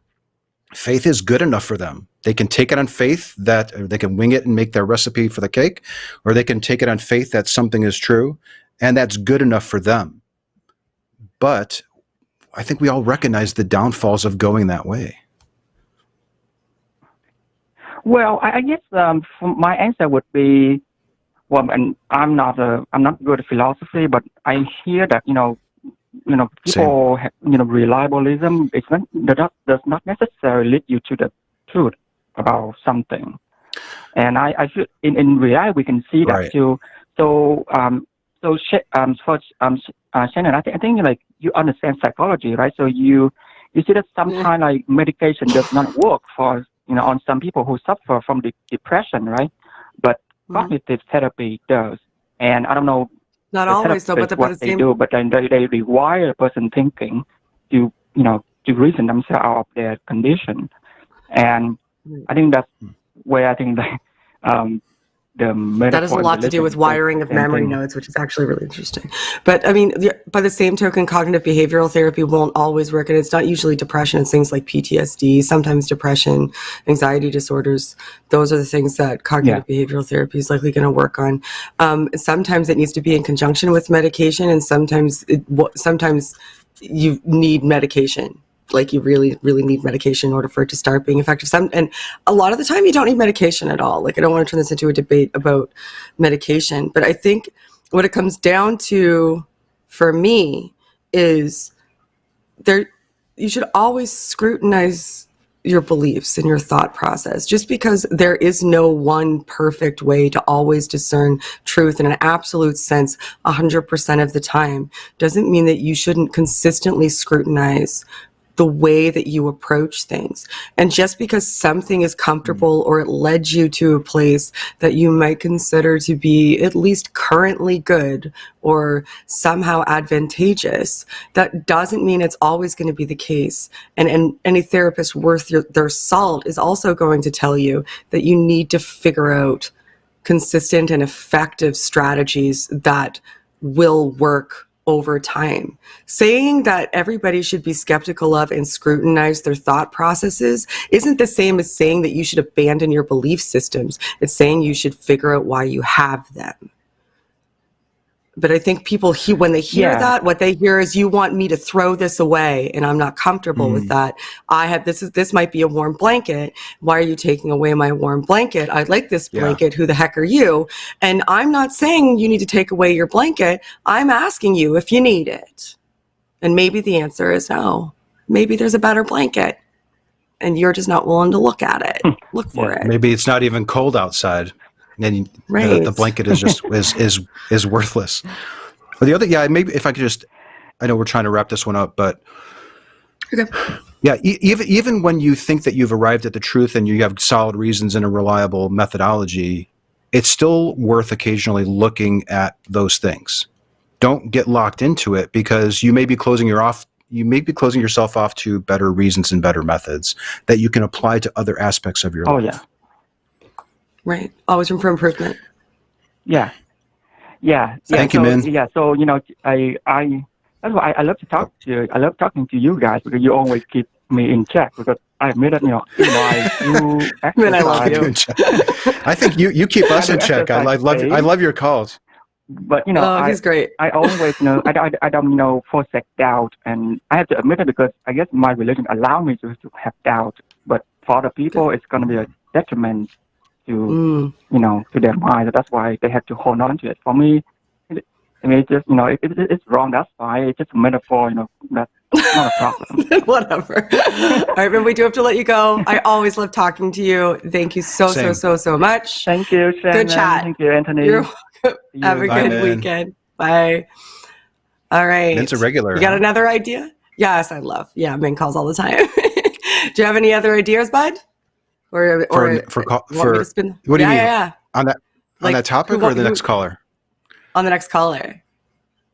faith is good enough for them. They can take it on faith that they can wing it and make their recipe for the cake, or they can take it on faith that something is true, and that's good enough for them. But I think we all recognize the downfalls of going that way. Well, I guess my answer would be, well, and I'm not good at philosophy, but I hear that people have, reliabilism does not necessarily lead you to the truth about something, and I feel in reality we can see that too. So Shannon, I think like you understand psychology, right? So you see that sometimes like medication does not work for on some people who suffer from depression, right? But cognitive therapy does, and I don't know. Not always, though. But they do, but then they rewire a person thinking to reason themselves out of their condition, and I think that's where I think that has a lot to do with wiring of memory nodes, which is actually really interesting. But I mean, by the same token, cognitive behavioral therapy won't always work, and it's not usually depression. It's things like PTSD, sometimes depression, anxiety disorders. Those are the things that cognitive behavioral therapy is likely going to work on. Sometimes it needs to be in conjunction with medication, and sometimes you need medication. Like you really, really need medication in order for it to start being effective. And a lot of the time you don't need medication at all. Like I don't want to turn this into a debate about medication, but I think what it comes down to for me is you should always scrutinize your beliefs and your thought process. Just because there is no one perfect way to always discern truth in an absolute sense 100% of the time doesn't mean that you shouldn't consistently scrutinize the way that you approach things. And just because something is comfortable or it led you to a place that you might consider to be at least currently good or somehow advantageous, that doesn't mean it's always going to be the case. And any therapist worth their salt is also going to tell you that you need to figure out consistent and effective strategies that will work over time. Saying that everybody should be skeptical of and scrutinize their thought processes isn't the same as saying that you should abandon your belief systems. It's saying you should figure out why you have them. But I think people, when they hear that, what they hear is, you want me to throw this away, and I'm not comfortable with that. This might be a warm blanket. Why are you taking away my warm blanket? I like this blanket. Who the heck are you? And I'm not saying you need to take away your blanket. I'm asking you if you need it. And maybe the answer is no. Maybe there's a better blanket, and you're just not willing to look at it. Look for it. Maybe it's not even cold outside. And the blanket is just is worthless. But the other, maybe if I could just, I know we're trying to wrap this one up, but even when you think that you've arrived at the truth and you have solid reasons and a reliable methodology, it's still worth occasionally looking at those things. Don't get locked into it, because you may be closing yourself off to better reasons and better methods that you can apply to other aspects of your life. Yeah. Right. Always room for improvement. Yeah. Thank you, Min. Yeah. So, I that's why I love to talk to you. I love talking to you guys, because you always keep me in check, because I admit that, I do exercise. I love you. I think you keep us in check. I love your calls. But, he's great. I always, I don't, forsake doubt. And I have to admit it, because I guess my religion allows me to have doubt. But for other people, it's going to be a detriment to to their mind. That's why they have to hold on to it. For me, it's just if it's wrong, that's fine. It's just a metaphor. That's not a problem. Whatever. All right, but we do have to let you go. I always love talking to you. Thank you so much. Thank you, Shannon. Good chat. Thank you, Anthony. Have a good weekend. Bye. All right. Min's a regular. You got another idea? Yes, I love. Yeah, Min calls all the time. Do you have any other ideas, bud? Or for want me to spin? What do you mean? Yeah. On that topic or the next caller? On the next caller.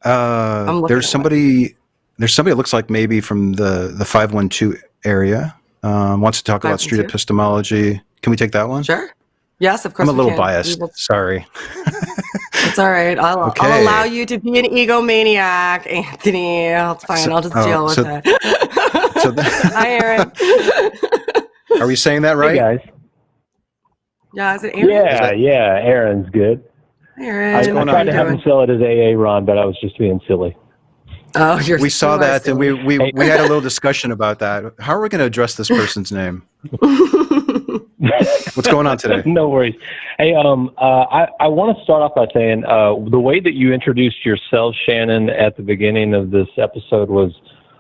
There's somebody that looks like maybe from the 512 area. Wants to talk about street epistemology. Can we take that one? Sure. Yes, of course. I'm a little biased. Sorry. It's all right. I'll allow you to be an egomaniac, Anthony. It's fine. I'll just deal with it. Hi, Aaron. Are we saying that right? Hey, guys. Yeah, is it Aaron? Yeah. Aaron's good. Hi, Aaron. I tried to have him sell it as AA Ron, but I was just being silly. Oh, we saw that, and we had a little discussion about that. How are we going to address this person's name? What's going on today? No worries. Hey, I want to start off by saying the way that you introduced yourself, Shannon, at the beginning of this episode was,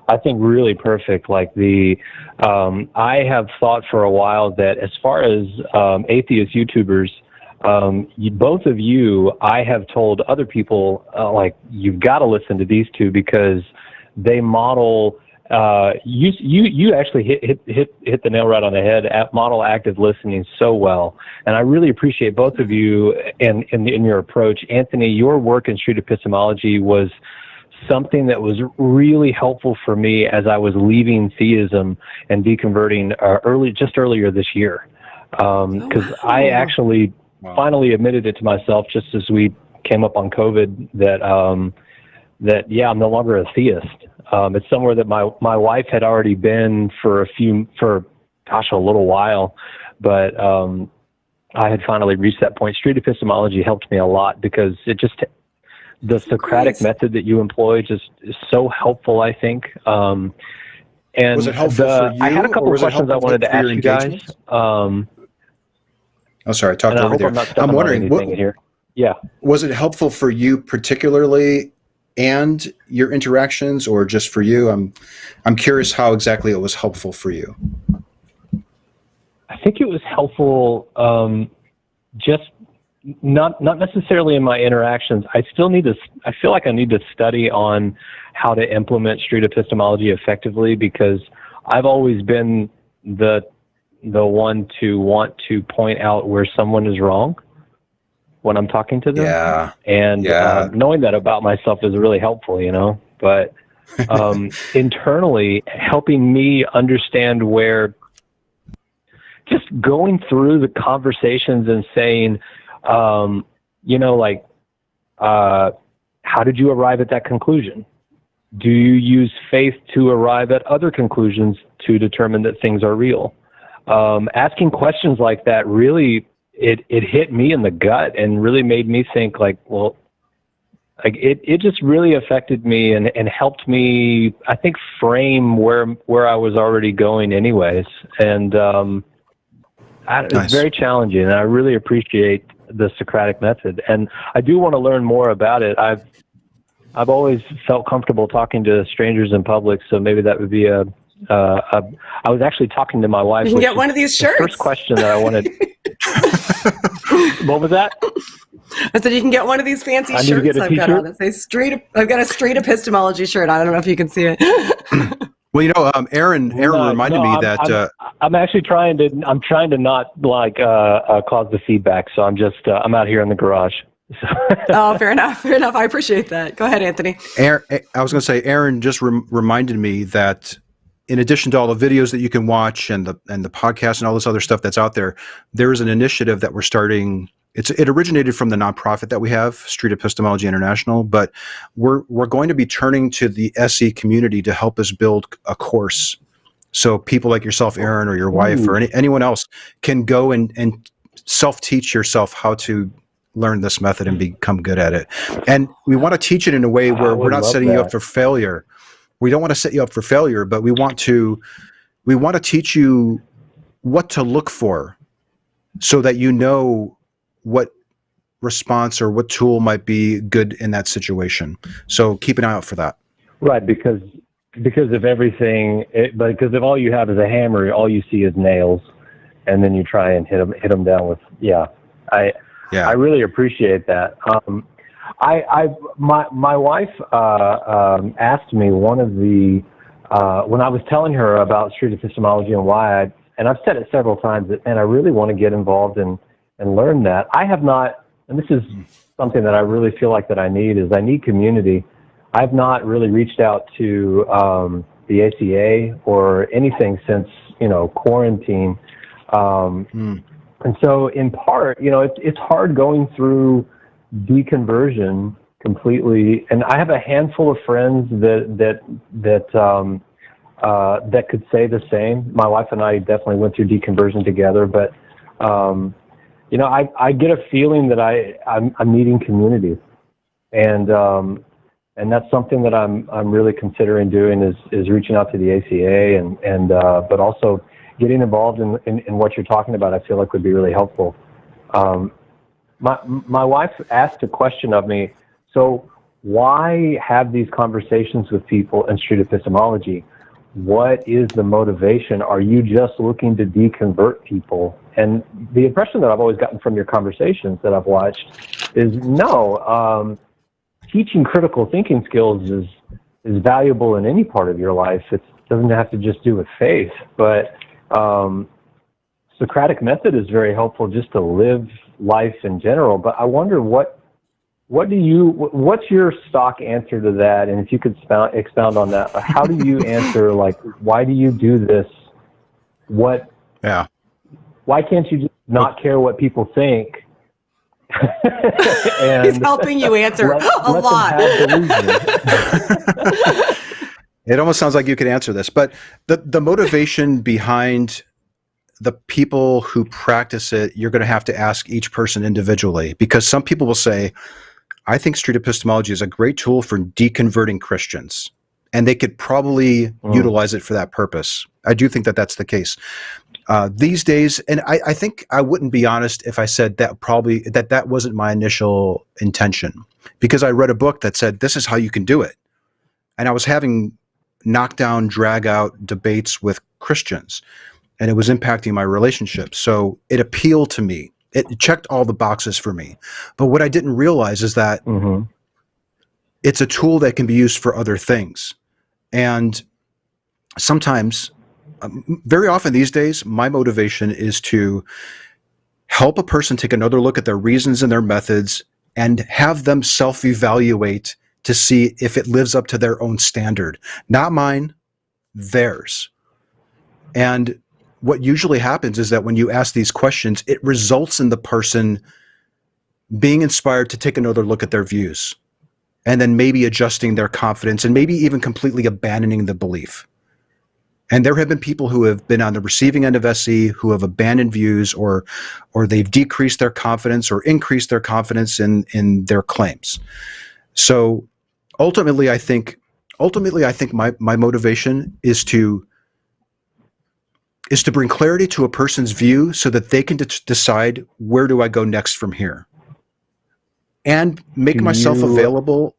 I think, really perfect. Like I have thought for a while that as far as atheist YouTubers, both of you, I have told other people, like, you've got to listen to these two because they model. You actually hit the nail right on the head. Model active listening so well, and I really appreciate both of you in your approach. Anthony, your work in street epistemology was something that was really helpful for me as I was leaving theism and deconverting earlier this year, because I actually finally admitted it to myself just as we came up on COVID that I'm no longer a theist. It's somewhere that my wife had already been for a little while, but I had finally reached that point. Street epistemology helped me a lot because the Socratic method that you employ just is so helpful, I think. And was it helpful for you? I had a couple of questions I wanted to ask you guys. Sorry, I talked over there. I'm wondering, was it helpful for you particularly and your interactions, or just for you? I'm curious how exactly it was helpful for you. I think it was helpful, just not necessarily in my interactions. I feel like I need to study on how to implement street epistemology effectively, because I've always been the one to want to point out where someone is wrong when I'm talking to them. Knowing that about myself is really helpful, but internally helping me understand where, just going through the conversations and saying, how did you arrive at that conclusion? Do you use faith to arrive at other conclusions to determine that things are real? Asking questions like that really, it hit me in the gut and really made me think it just really affected me and helped me, I think, frame where I was already going anyways. And it's very challenging, and I really appreciate the Socratic method. And I do want to learn more about it. I've always felt comfortable talking to strangers in public, so maybe that would be I was actually talking to my wife. You can get one of these shirts. The first question that I wanted. What was that? I said you can get one of these fancy shirts I've got on. It says I've got a street epistemology shirt. I don't know if you can see it. Well, Aaron reminded me that I'm actually trying to not cause the feedback. So I'm out here in the garage. Oh, fair enough. I appreciate that. Go ahead, Anthony. I was going to say, Aaron just reminded me that in addition to all the videos that you can watch and the podcast and all this other stuff that's out there, there is an initiative that we're starting. It originated from the nonprofit that we have, Street Epistemology International, but we're going to be turning to the SE community to help us build a course. So people like yourself, Aaron, or your wife, or anyone else can go and self-teach yourself how to learn this method and become good at it. And we want to teach it in a way where we're not setting you up for failure. We don't want to set you up for failure, but we want to teach you what to look for so that you know what response or what tool might be good in that situation. So keep an eye out for that. Right, because of everything, because if all you have is a hammer, all you see is nails, and then you try and hit them down with, I really appreciate that. My wife asked me one of the when I was telling her about street epistemology and why and I've said it several times, and I really want to get involved and learn that. I have not, and this is something that I really feel like that I need community. I've not really reached out to the ACA or anything since, quarantine. And so in part, it's hard going through deconversion completely. And I have a handful of friends that could say the same. My wife and I definitely went through deconversion together, but I get a feeling that I'm needing community, and that's something that I'm really considering doing is reaching out to the ACA but also getting involved in what you're talking about. I feel like would be really helpful. My wife asked a question of me. So why have these conversations with people in street epistemology? What is the motivation? Are you just looking to deconvert people? And the impression that I've always gotten from your conversations that I've watched is no. Teaching critical thinking skills is valuable in any part of your life. It doesn't have to just do with faith, but Socratic method is very helpful just to live life in general. But I wonder what's your stock answer to that? And if you could expound on that, how do you answer, like, why do you do this? Why can't you just not care what people think? And he's helping you answer a lot. It almost sounds like you could answer this, but the motivation behind the people who practice it, you're going to have to ask each person individually, because some people will say, I think street epistemology is a great tool for deconverting Christians, and they could probably utilize it for that purpose. I do think that that's the case. These days, and I think I wouldn't be honest if I said that wasn't my initial intention, because I read a book that said, this is how you can do it. And I was having knockdown, drag out debates with Christians, and it was impacting my relationship. So it appealed to me. It checked all the boxes for me. But what I didn't realize is that it's a tool that can be used for other things. And sometimes, very often these days, my motivation is to help a person take another look at their reasons and their methods and have them self-evaluate to see if it lives up to their own standard. Not mine, theirs. And what usually happens is that when you ask these questions, it results in the person being inspired to take another look at their views, and then maybe adjusting their confidence and maybe even completely abandoning the belief. And there have been people who have been on the receiving end of SE who have abandoned views, or they've decreased their confidence or increased their confidence in their claims. So ultimately, I think my motivation is to bring clarity to a person's view so that they can decide, where do I go next from here, and make myself available.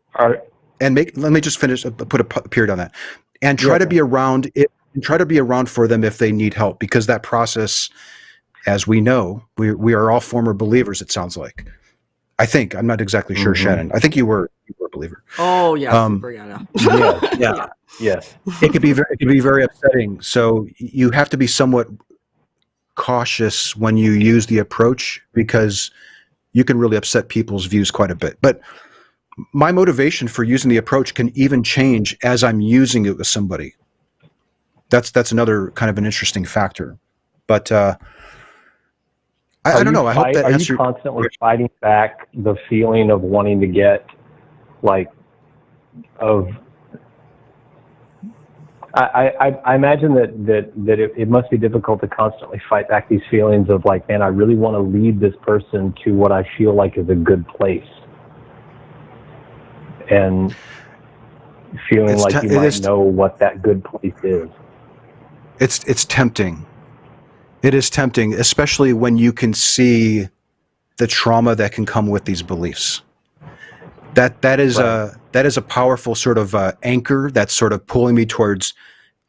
Let me just finish, put a period on that, and try to be around it. And try to be around for them if they need help, because that process, as we know, we are all former believers, it sounds like. I think. I'm not exactly sure, Shannon. I think you were a believer. Oh, yeah. Yes. It could be very upsetting. So you have to be somewhat cautious when you use the approach, because you can really upset people's views quite a bit. But my motivation for using the approach can even change as I'm using it with somebody. That's another kind of an interesting factor. But I don't know. I hope that answers. Are you constantly fighting back the feeling of wanting to get, I imagine that it must be difficult to constantly fight back these feelings of like, man, I really want to lead this person to what I feel like is a good place, and feeling like you might know what that good place is. It's tempting. It is tempting, especially when you can see the trauma that can come with these beliefs. That is a powerful sort of anchor that's sort of pulling me towards,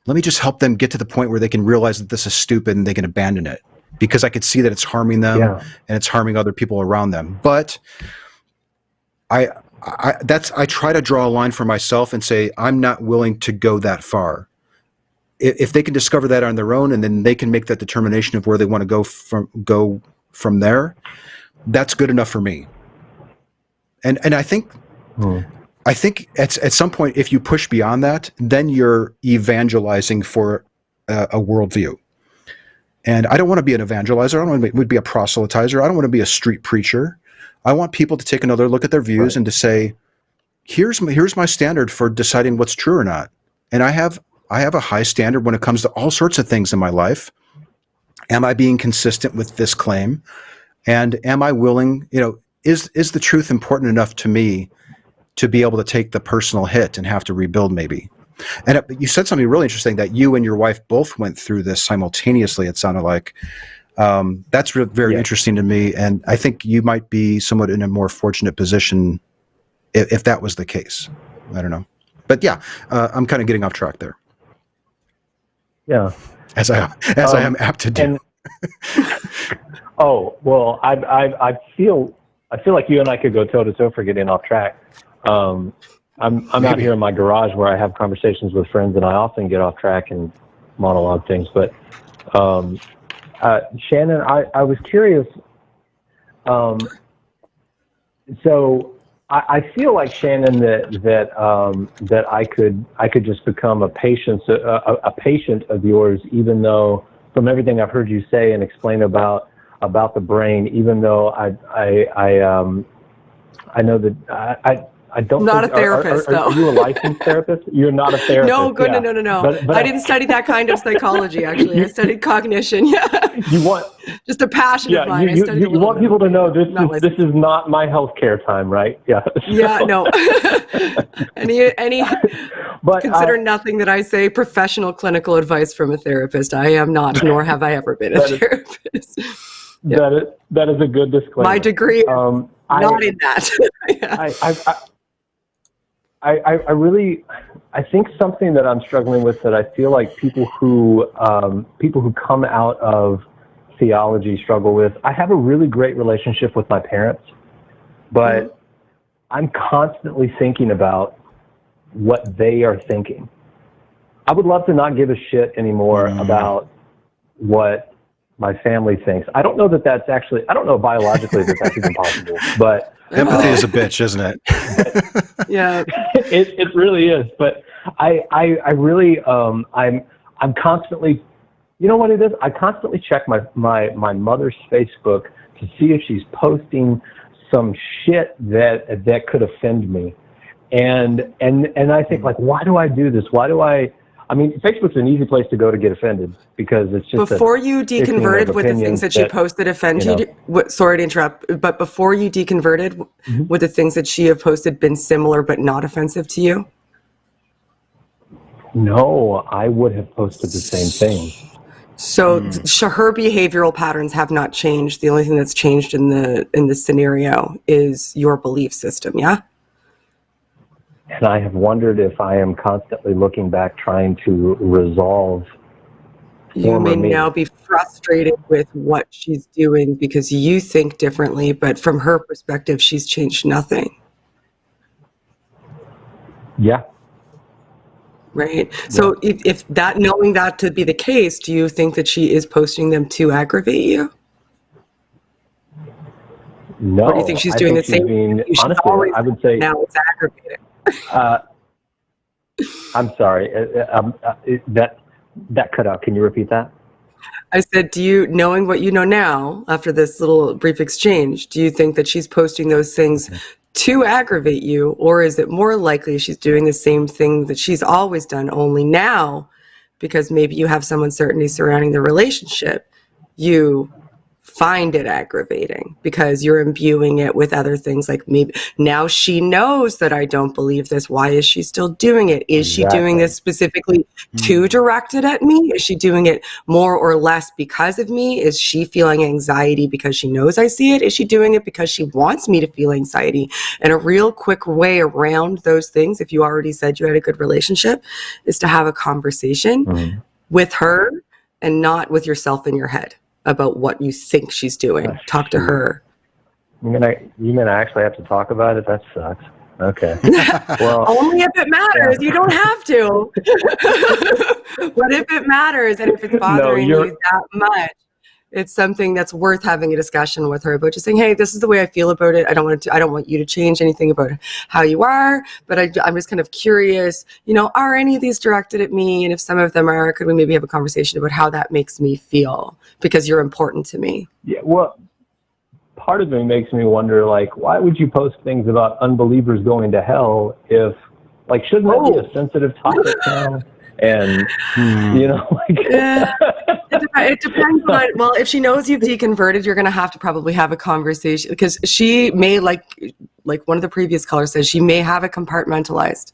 let me just help them get to the point where they can realize that this is stupid and they can abandon it, because I could see that it's harming them and it's harming other people around them. But I I try to draw a line for myself and say, I'm not willing to go that far. If they can discover that on their own, and then they can make that determination of where they want to go from there, that's good enough for me. And I think at some point, if you push beyond that, then you're evangelizing for a worldview. And I don't want to be an evangelizer. I don't want to be a proselytizer. I don't want to be a street preacher. I want people to take another look at their views and to say, here's my standard for deciding what's true or not. And I have a high standard when it comes to all sorts of things in my life. Am I being consistent with this claim? And am I willing, is the truth important enough to me to be able to take the personal hit and have to rebuild maybe? And you said something really interesting, that you and your wife both went through this simultaneously, it sounded like. That's very interesting to me. And I think you might be somewhat in a more fortunate position if that was the case. I don't know. But yeah, I'm kind of getting off track there. Yeah. As I am apt to do. Oh, well, I feel like you and I could go toe to toe for getting off track. I'm out here in my garage where I have conversations with friends, and I often get off track and monologue things. But Shannon, I was curious. So I feel like, Shannon, that I could just become a patient of yours, even though, from everything I've heard you say and explain about the brain, even though I know that I don't. Not a therapist, though. Are you a licensed therapist? You're not a therapist. No, good. Yeah. No. But I didn't study that kind of psychology. Actually, I studied cognition. Yeah. You want just a passion of mine. You want people to know this is not my healthcare time, right? Yeah. Yeah. No. any. But consider nothing that I say professional clinical advice from a therapist. I am not, nor have I ever been a therapist. Yeah. That is a good disclaimer. My degree, not in that. Yeah. I think something that I'm struggling with, that I feel like people who come out of theology struggle with. I have a really great relationship with my parents, but I'm constantly thinking about what they are thinking. I would love to not give a shit anymore about what my family thinks. I don't know that that's actually, I don't know biologically that that's even possible, but empathy is a bitch, isn't it? Yeah, it really is. But I really, I'm constantly, you know what it is? I constantly check my mother's Facebook to see if she's posting some shit that could offend me. And I think, like, why do I do this? I mean, Facebook's an easy place to go to get offended, because it's just before you deconverted with the things that she posted offend you. Sorry to interrupt, but before you deconverted, would the things that she have posted been similar but not offensive to you? No, I would have posted the same thing. So her behavioral patterns have not changed. The only thing that's changed in the scenario is your belief system. Yeah. And I have wondered if I am constantly looking back, trying to resolve. You may now be frustrated with what she's doing because you think differently, but from her perspective, she's changed nothing. Yeah. Right. So if that, knowing that to be the case, do you think that she is posting them to aggravate you? No. Or do you think she's doing the same thing? Honestly, I would say now it's aggravating. I'm sorry. That cut out. Can you repeat that? I said, knowing what you know now, after this little brief exchange, do you think that she's posting those things to aggravate you, or is it more likely she's doing the same thing that she's always done, only now, because maybe you have some uncertainty surrounding the relationship, you find it aggravating because you're imbuing it with other things, like maybe now she knows that I don't believe this. Why is she still doing it? Is she doing this specifically to direct it at me? Is she doing it more or less because of me? Is she feeling anxiety because she knows I see it? Is she doing it because she wants me to feel anxiety? And a real quick way around those things, if you already said you had a good relationship, is to have a conversation with her and not with yourself in your head about what you think she's doing. Talk to her. You mean I actually have to talk about it? That sucks. Okay. Well, only if it matters. You don't have to. But if it matters and if it's bothering you that much, it's something that's worth having a discussion with her about, just saying, hey, this is the way I feel about it. I don't want you to change anything about how you are, but I'm just kind of curious, are any of these directed at me? And if some of them are, could we maybe have a conversation about how that makes me feel? Because you're important to me. Yeah, well, part of it makes me wonder, like, why would you post things about unbelievers going to hell if, like, shouldn't that be a sensitive topic now? And, it depends on, well, if she knows you've deconverted, you're going to have to probably have a conversation, because she may, like one of the previous callers says, she may have it compartmentalized.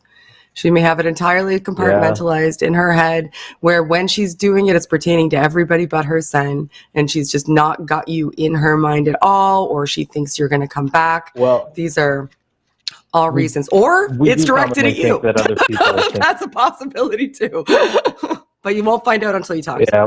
She may have it entirely compartmentalized in her head, where when she's doing it, it's pertaining to everybody but her son, and she's just not got you in her mind at all, or she thinks you're going to come back. Well, these are all reasons, or it's directed at you. That other people That's a possibility too. But you won't find out until you talk. Yeah,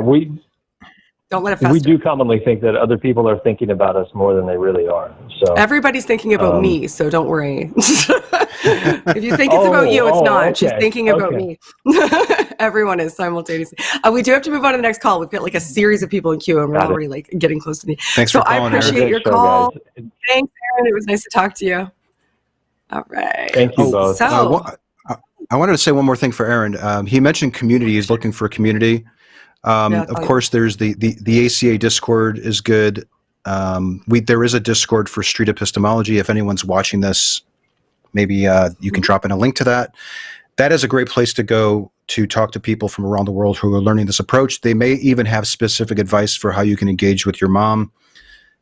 don't let it fester. We do commonly think that other people are thinking about us more than they really are. So everybody's thinking about me, so don't worry. If you think it's about you, it's not. Okay. She's thinking about me. Everyone is simultaneously. We do have to move on to the next call. We've got like a series of people in queue, and we're already like getting close to the. Thanks for calling. I appreciate your call. Guys. Thanks, Aaron. It was nice to talk to you. All right. Thank you both. So, I wanted to say one more thing for Aaron. He mentioned community. He's looking for a community. Of course, there's the ACA Discord is good. There is a Discord for street epistemology. If anyone's watching this, maybe you can drop in a link to that. That is a great place to go to talk to people from around the world who are learning this approach. They may even have specific advice for how you can engage with your mom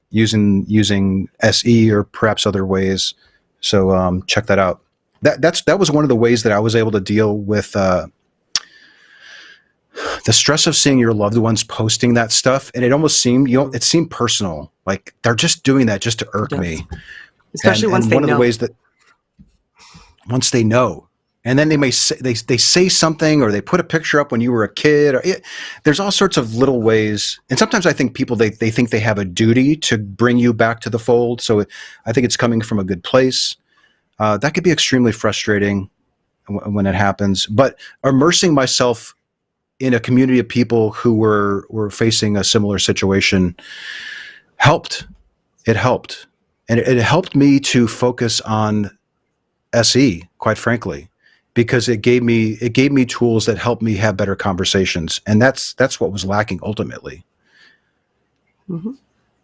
using SE or perhaps other ways. So check that out. That was one of the ways that I was able to deal with the stress of seeing your loved ones posting that stuff, and it almost seemed it seemed personal. Like they're just doing that just to irk me. Especially once they know. One of the ways that once they know, and then they may say they say something, or they put a picture up when you were a kid. Or there's all sorts of little ways, and sometimes I think people they think they have a duty to bring you back to the fold. So I think it's coming from a good place. That could be extremely frustrating when it happens. But immersing myself in a community of people who were facing a similar situation helped. It helped, and it helped me to focus on SE, quite frankly, because it gave me tools that helped me have better conversations, and that's what was lacking ultimately. Mm-hmm.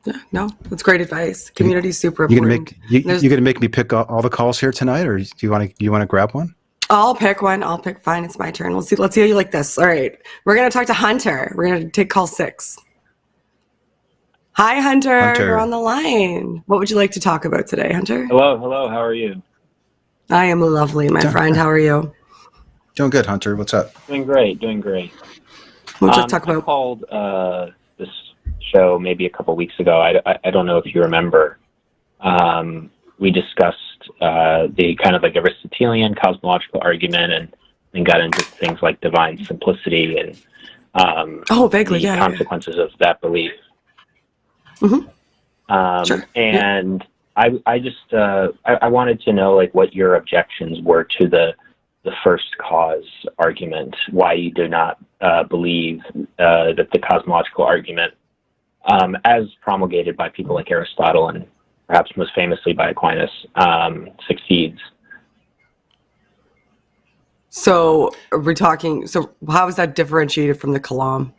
Yeah, no, that's great advice. Community is super important. You gonna make me pick all the calls here tonight, or do you want to grab one? I'll pick one. Fine. It's my turn. Let's see how you like this. All right, we're gonna talk to Hunter. We're gonna take call 6. Hi, Hunter. You're on the line. What would you like to talk about today, Hunter? Hello. How are you? I am lovely, my friend. How are you? Doing good, Hunter. What's up? Doing great. We'll just talk about. I called this show maybe a couple weeks ago. I don't know if you remember. We discussed the kind of like Aristotelian cosmological argument, and got into things like divine simplicity and vaguely, the consequences of that belief. Mm-hmm. Sure. And I just I wanted to know like what your objections were to the first cause argument. Why you do not believe that the cosmological argument, as promulgated by people like Aristotle and perhaps most famously by Aquinas, succeeds. So we're talking. So how is that differentiated from the Kalam?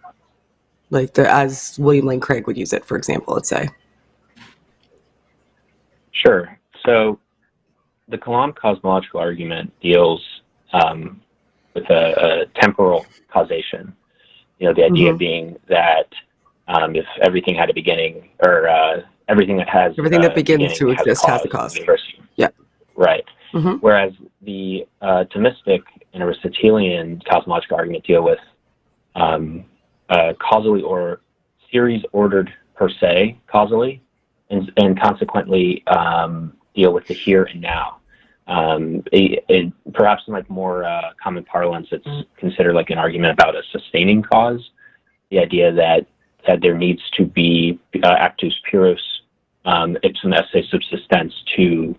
Like as William Lane Craig would use it, for example, let's say. Sure. So the Kalam cosmological argument deals with a temporal causation. The idea being that if everything had a beginning, or everything that begins to exist has a cause. Yeah. Right. Mm-hmm. Whereas the Thomistic and Aristotelian cosmological argument deal with causally or series ordered per se causally, and consequently deal with the here and now. Perhaps in like more common parlance, it's considered like an argument about a sustaining cause. The idea that there needs to be actus purus ipsum esse subsistens to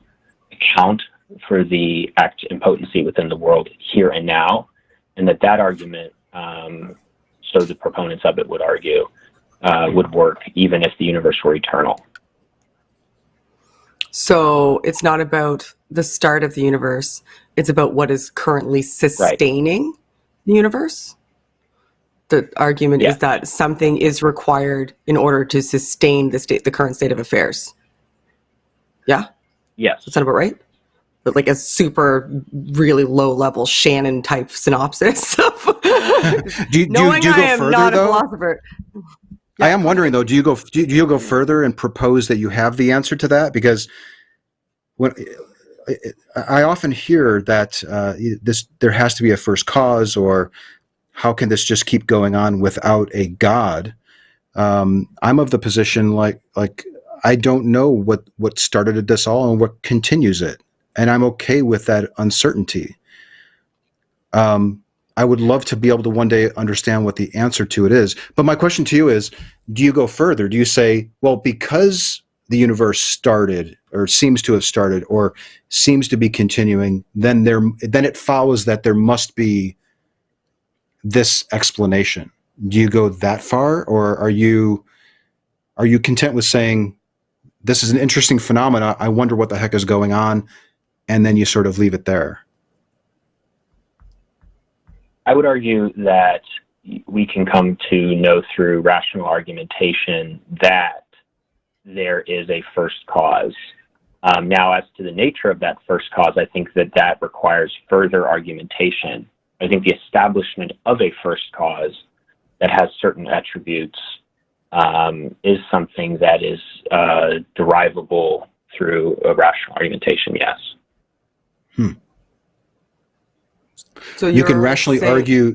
account for the act impotency within the world here and now, and that argument, so the proponents of it would argue, would work even if the universe were eternal. So it's not about the start of the universe. It's about what is currently sustaining the universe. The argument is that something is required in order to sustain the current state of affairs. Yeah? Yes. That sound about right? But like a super, really low-level Shannon-type synopsis. do you go further, not though? A philosopher. I am wondering, though, do you go further and propose that you have the answer to that? Because when I often hear that there has to be a first cause, or how can this just keep going on without a God? I'm of the position like I don't know what started this all and what continues it, and I'm okay with that uncertainty. I would love to be able to one day understand what the answer to it is. But my question to you is, do you go further? Do you say, well, because the universe started, or seems to have started, or seems to be continuing, then it follows that there must be this explanation? Do you go that far, or are you content with saying, this is an interesting phenomena, I wonder what the heck is going on, and then you sort of leave it there? I would argue that we can come to know through rational argumentation that there is a first cause. Now, as to the nature of that first cause, I think that requires further argumentation. I think the establishment of a first cause that has certain attributes is something that is derivable through a rational argumentation, yes. So you can rationally argue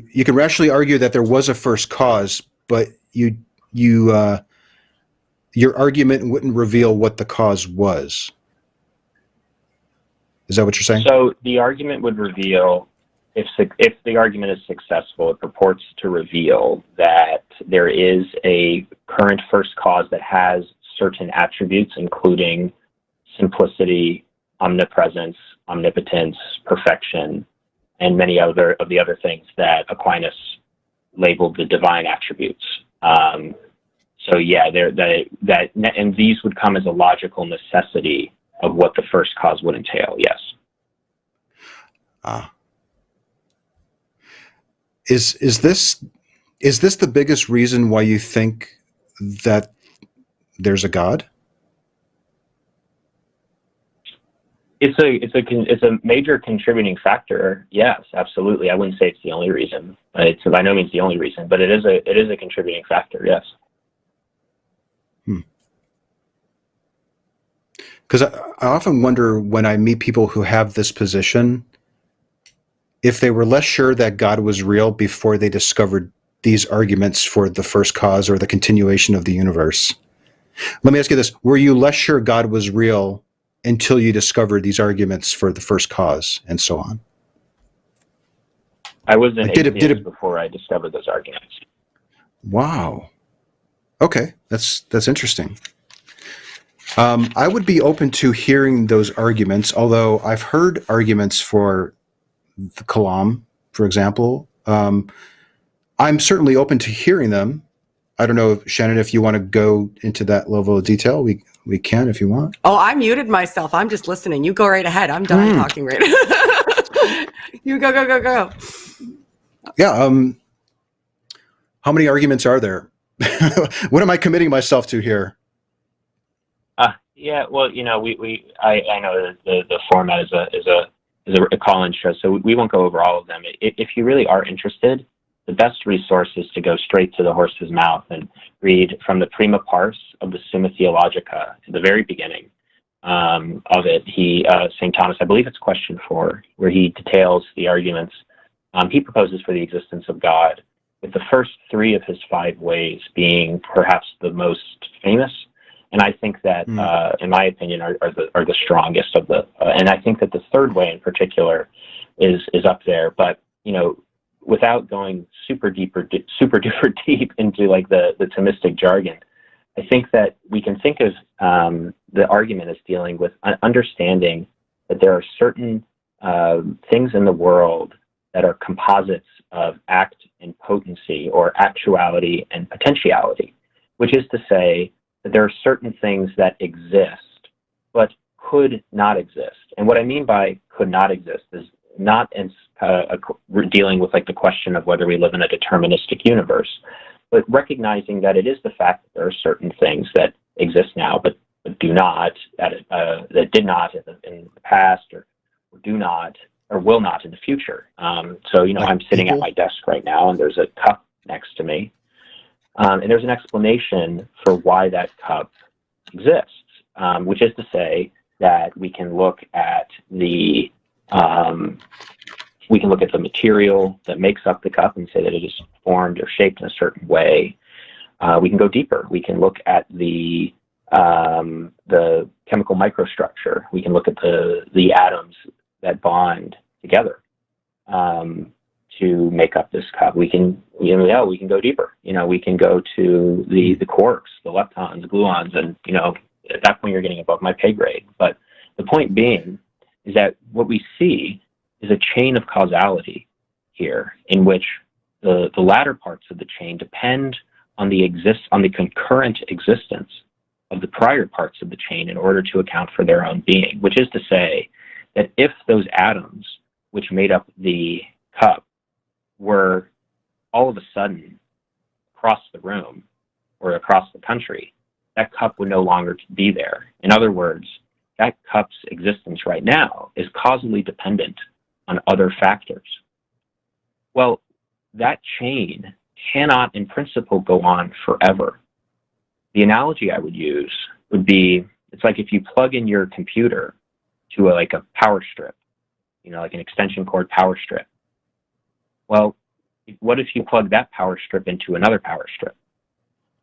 that there was a first cause, but your argument wouldn't reveal what the cause was. Is that what you're saying? So the argument would reveal, if the argument is successful, it purports to reveal that there is a current first cause that has certain attributes, including simplicity, omnipresence, omnipotence, perfection, and many other of the other things that Aquinas labeled the divine attributes. So yeah, and these would come as a logical necessity of what the first cause would entail. Yes. Is this the biggest reason why you think that there's a God? It's a major contributing factor. Yes, absolutely. I wouldn't say it's the only reason. It's by no means the only reason, but it is a contributing factor. Yes. Because I often wonder when I meet people who have this position, if they were less sure that God was real before they discovered these arguments for the first cause or the continuation of the universe. Let me ask you this. Were you less sure God was real until you discovered these arguments for the first cause and so on? I was an atheist before I discovered those arguments. Wow. Okay, that's interesting. I would be open to hearing those arguments, although I've heard arguments for the Kalam, for example. I'm certainly open to hearing them. I don't know, Shannon, if you want to go into that level of detail, we can if you want. Oh, I muted myself. I'm just listening. You go right ahead. I'm done talking right now. You go. Yeah. How many arguments are there? What am I committing myself to here? Yeah. Well, I know that the format is a call-in show, so we won't go over all of them. If you really are interested, the best resource is to go straight to the horse's mouth and read from the prima pars of the Summa Theologica, the very beginning of it. St. Thomas, I believe it's question 4, where he details the arguments he proposes for the existence of God, with the first 3 of his 5 ways being perhaps the most famous. And I think that, in my opinion, are the strongest of the. And I think that the 3rd way in particular is up there. But without going super duper deep into like the Thomistic jargon, I think that we can think of the argument as dealing with understanding that there are certain things in the world that are composites of act and potency, or actuality and potentiality, which is to say that there are certain things that exist but could not exist. And what I mean by could not exist is not we're dealing with like the question of whether we live in a deterministic universe, but recognizing that it is the fact that there are certain things that exist now but do not, that did not in the past, or do not, or will not in the future. So, you know, like I'm sitting at my desk right now, and there's a cup next to me, and there's an explanation for why that cup exists, which is to say that we can look at the material that makes up the cup and say that it is formed or shaped in a certain way. We can go deeper. We can look at the chemical microstructure. We can look at the atoms that bond together to make up this cup. We can, we can go deeper. We can go to the quarks, the leptons, the gluons, and at that point you're getting above my pay grade. But the point being is that what we see is a chain of causality here, in which the latter parts of the chain depend on the concurrent existence of the prior parts of the chain in order to account for their own being, which is to say that if those atoms which made up the cup were all of a sudden across the room or across the country, that cup would no longer be there. In other words, that cup's existence right now is causally dependent on other factors. Well, that chain cannot in principle go on forever. The analogy I would use would be, it's like if you plug in your computer to a power strip, like an extension cord power strip. Well, what if you plug that power strip into another power strip,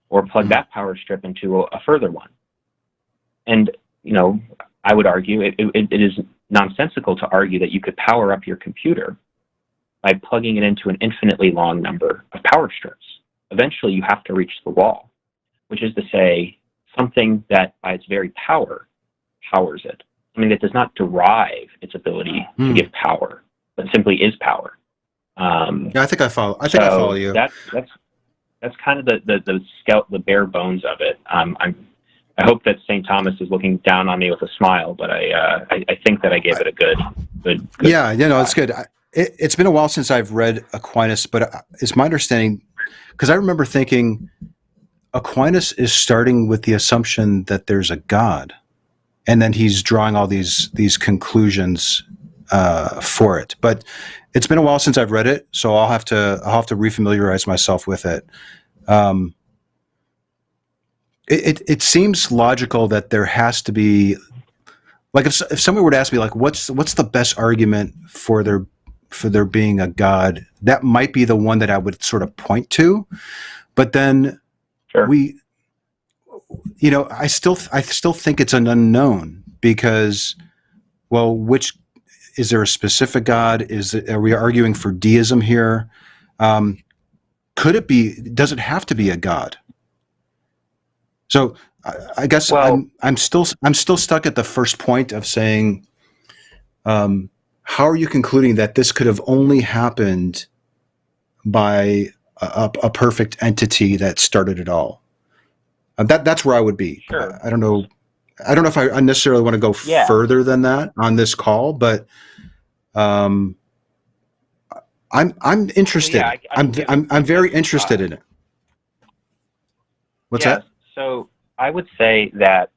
or plug that power strip into a further one? And, I would argue it is nonsensical to argue that you could power up your computer by plugging it into an infinitely long number of power strips. Eventually you have to reach the wall, which is to say something that by its very power powers it. I mean, it does not derive its ability to give power, but simply is power. Yeah, I think I follow. I follow you. That's kind of the bare bones of it. I hope that St. Thomas is looking down on me with a smile, but I think that I gave it a good. Yeah, it's good. It's been a while since I've read Aquinas, but it's my understanding, because I remember thinking Aquinas is starting with the assumption that there's a God, and then he's drawing all these conclusions for it. But it's been a while since I've read it, so I'll have to refamiliarize myself with it. It seems logical that there has to be, like, if someone were to ask me, like, what's the best argument for there being a God, that might be the one that I would sort of point to. But then sure. I still think it's an unknown, because, well, is there a specific God? Are we arguing for deism here? Could it be? Does it have to be a God? So I guess I'm still stuck at the first point of saying, how are you concluding that this could have only happened by a perfect entity that started it all? That's where I would be. Sure. I don't know if I necessarily want to go further than that on this call, but I'm interested. Yeah, I'm very interested in it. What's that? So I would say that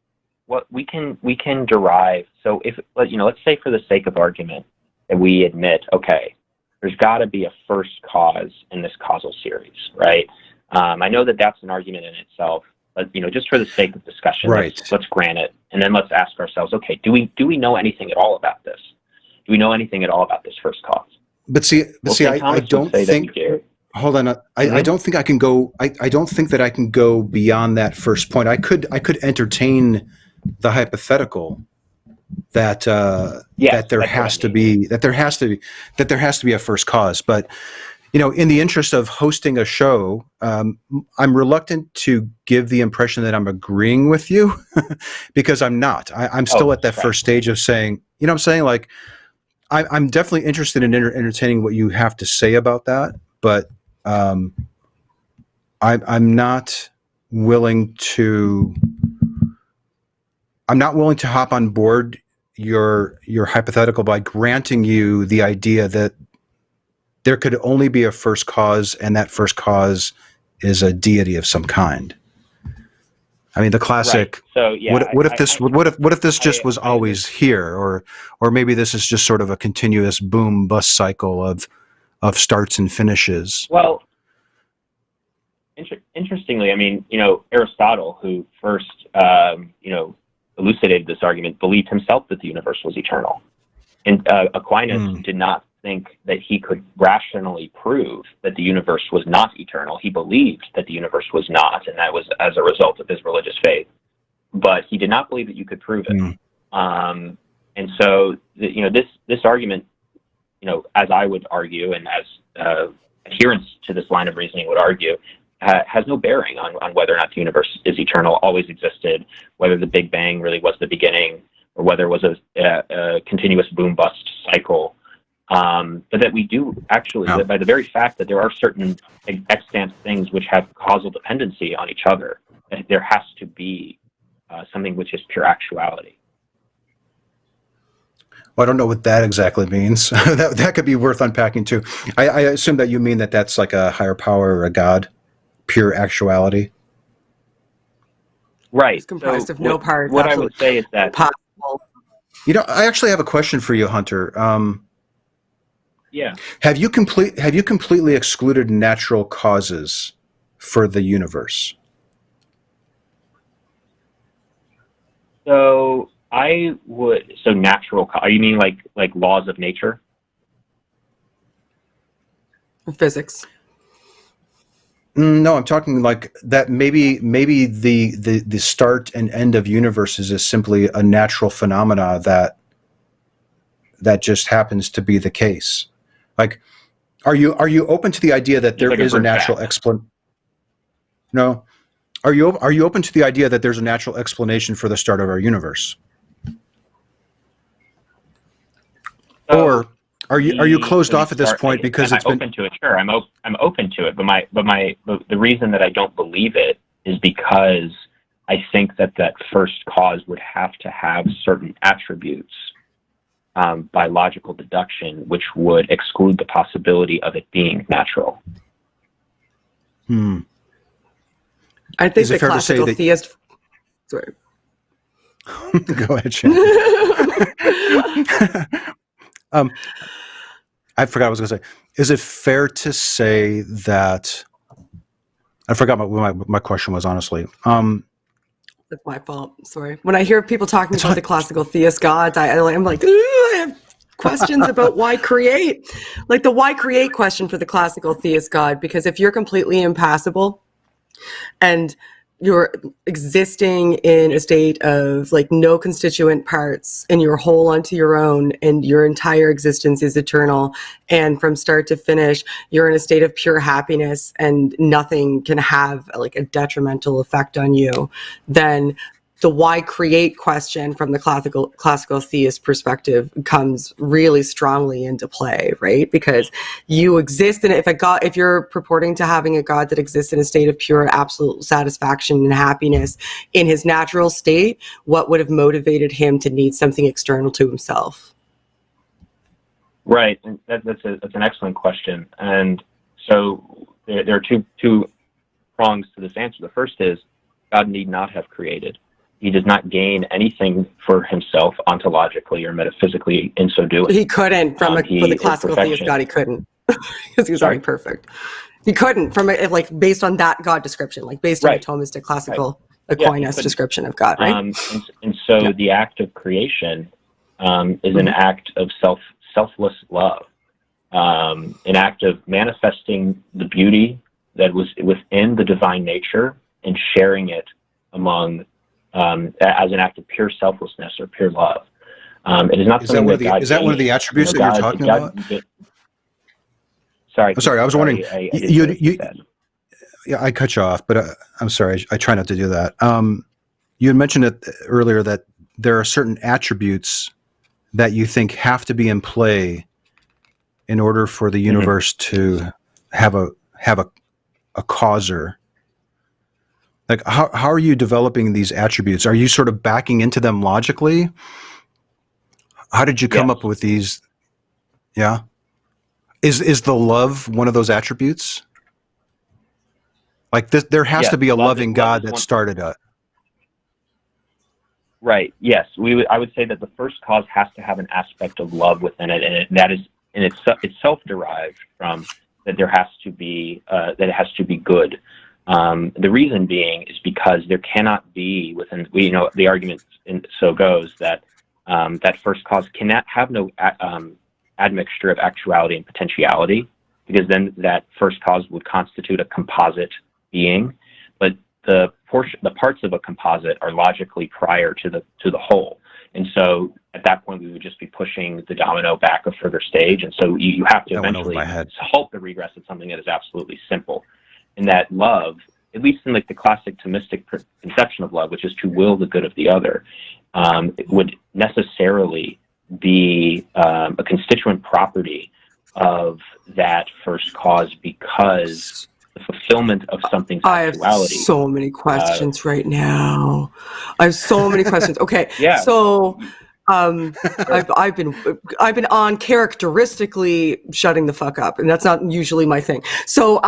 what we can derive. So if let's say for the sake of argument that we admit, okay, there's got to be a first cause in this causal series, right? I know that that's an argument in itself, but just for the sake of discussion, right. Let's grant it, and then let's ask ourselves, okay, do we know anything at all about this? Do we know anything at all about this first cause? But I don't think. Hold on, I don't think I can go. I don't think that I can go beyond that first point. I could entertain the hypothetical that there has to be a first cause. But in the interest of hosting a show, I'm reluctant to give the impression that I'm agreeing with you because I'm not. I'm still at that first stage of saying, you know what I'm saying? Like, I'm definitely interested in entertaining what you have to say about that, but I'm not willing to. I'm not willing to hop on board your hypothetical by granting you the idea that there could only be a first cause, and that first cause is a deity of some kind. I mean, the classic. Right. So yeah. What if this just was always here, or maybe this is just sort of a continuous boom bust cycle of starts and finishes. Well, interestingly, I mean, Aristotle, who first elucidated this argument, believed himself that the universe was eternal, and Aquinas did not think that he could rationally prove that the universe was not eternal. He believed that the universe was not, and that was as a result of his religious faith. But he did not believe that you could prove it. And so, this argument, as I would argue, and as adherents to this line of reasoning would argue, has no bearing on whether or not the universe is eternal, always existed, whether the Big Bang really was the beginning, or whether it was a continuous boom-bust cycle. But that we do actually, that by the very fact that there are certain extant things which have causal dependency on each other, that there has to be something which is pure actuality. Well, I don't know what that exactly means. that could be worth unpacking too. I assume that you mean that that's like a higher power or a god, pure actuality. Right. It's comprised of no parts. What I would say is that possible. I actually have a question for you, Hunter. Yeah. Have you completely excluded natural causes for the universe? So I would. So natural. You mean like laws of nature? Physics. No, I'm talking like that. Maybe the start and end of universes is simply a natural phenomena that just happens to be the case. Like, are you open to the idea that there is a natural explanation? No. Are you open to the idea that there's a natural explanation for the start of our universe? Or are you closed off at this point because it's been open to it? Sure, I'm open to it, but the reason that I don't believe it is because I think that first cause would have to have certain attributes by logical deduction, which would exclude the possibility of it being natural. I think the classical theist. Sorry. Go ahead, Shannon. I forgot what I was going to say. Is it fair to say that I forgot what my question was, honestly. That's my fault. Sorry. When I hear people talking about the classical theist gods, I'm like, I have questions about why create. Like the why create question for the classical theist god, because if you're completely impassible and you're existing in a state of like no constituent parts and you're whole unto your own and your entire existence is eternal, and from start to finish you're in a state of pure happiness and nothing can have like a detrimental effect on you, then the why create question from the classical theist perspective comes really strongly into play, right? Because you exist in it. If you're purporting to having a God that exists in a state of pure absolute satisfaction and happiness in his natural state, what would have motivated him to need something external to himself? Right, and that's an excellent question. And so there are two prongs to this answer. The first is God need not have created. He does not gain anything for himself ontologically or metaphysically in so doing. He couldn't for the classical theist God. He couldn't because he was already perfect. He couldn't based on that God description, like based on a Thomistic classical Aquinas description of God, right? And so the act of creation is an act of selfless love, an act of manifesting the beauty that was within the divine nature and sharing it among. As an act of pure selflessness or pure love. It is not something that God. Is that one of the attributes that you're talking about? Sorry. I'm sorry. I was wondering. I cut you off, but I'm sorry. I try not to do that. You had mentioned it earlier that there are certain attributes that you think have to be in play in order for the universe to have a causer? Like, how are you developing these attributes? Are you sort of backing into them logically? How did you come up with these? Yeah. Is the love one of those attributes? Like this, there has to be a loving God that started it. Right. Yes. I would say that the first cause has to have an aspect of love within it, and that is in itself derived from that there has to be that it has to be good. The reason being is because there cannot be within the argument so goes that that first cause cannot have no admixture of actuality and potentiality, because then that first cause would constitute a composite being, but the parts of a composite are logically prior to the whole, and so at that point we would just be pushing the domino back a further stage, and so you have to eventually halt the regress at something that is absolutely simple, and that love, at least in like the classic Thomistic conception of love, which is to will the good of the other, it would necessarily be a constituent property of that first cause, because the fulfillment of something's actuality. I have so many questions right now. I have so many questions. Okay, yeah. So I've been on characteristically shutting the fuck up, and that's not usually my thing. So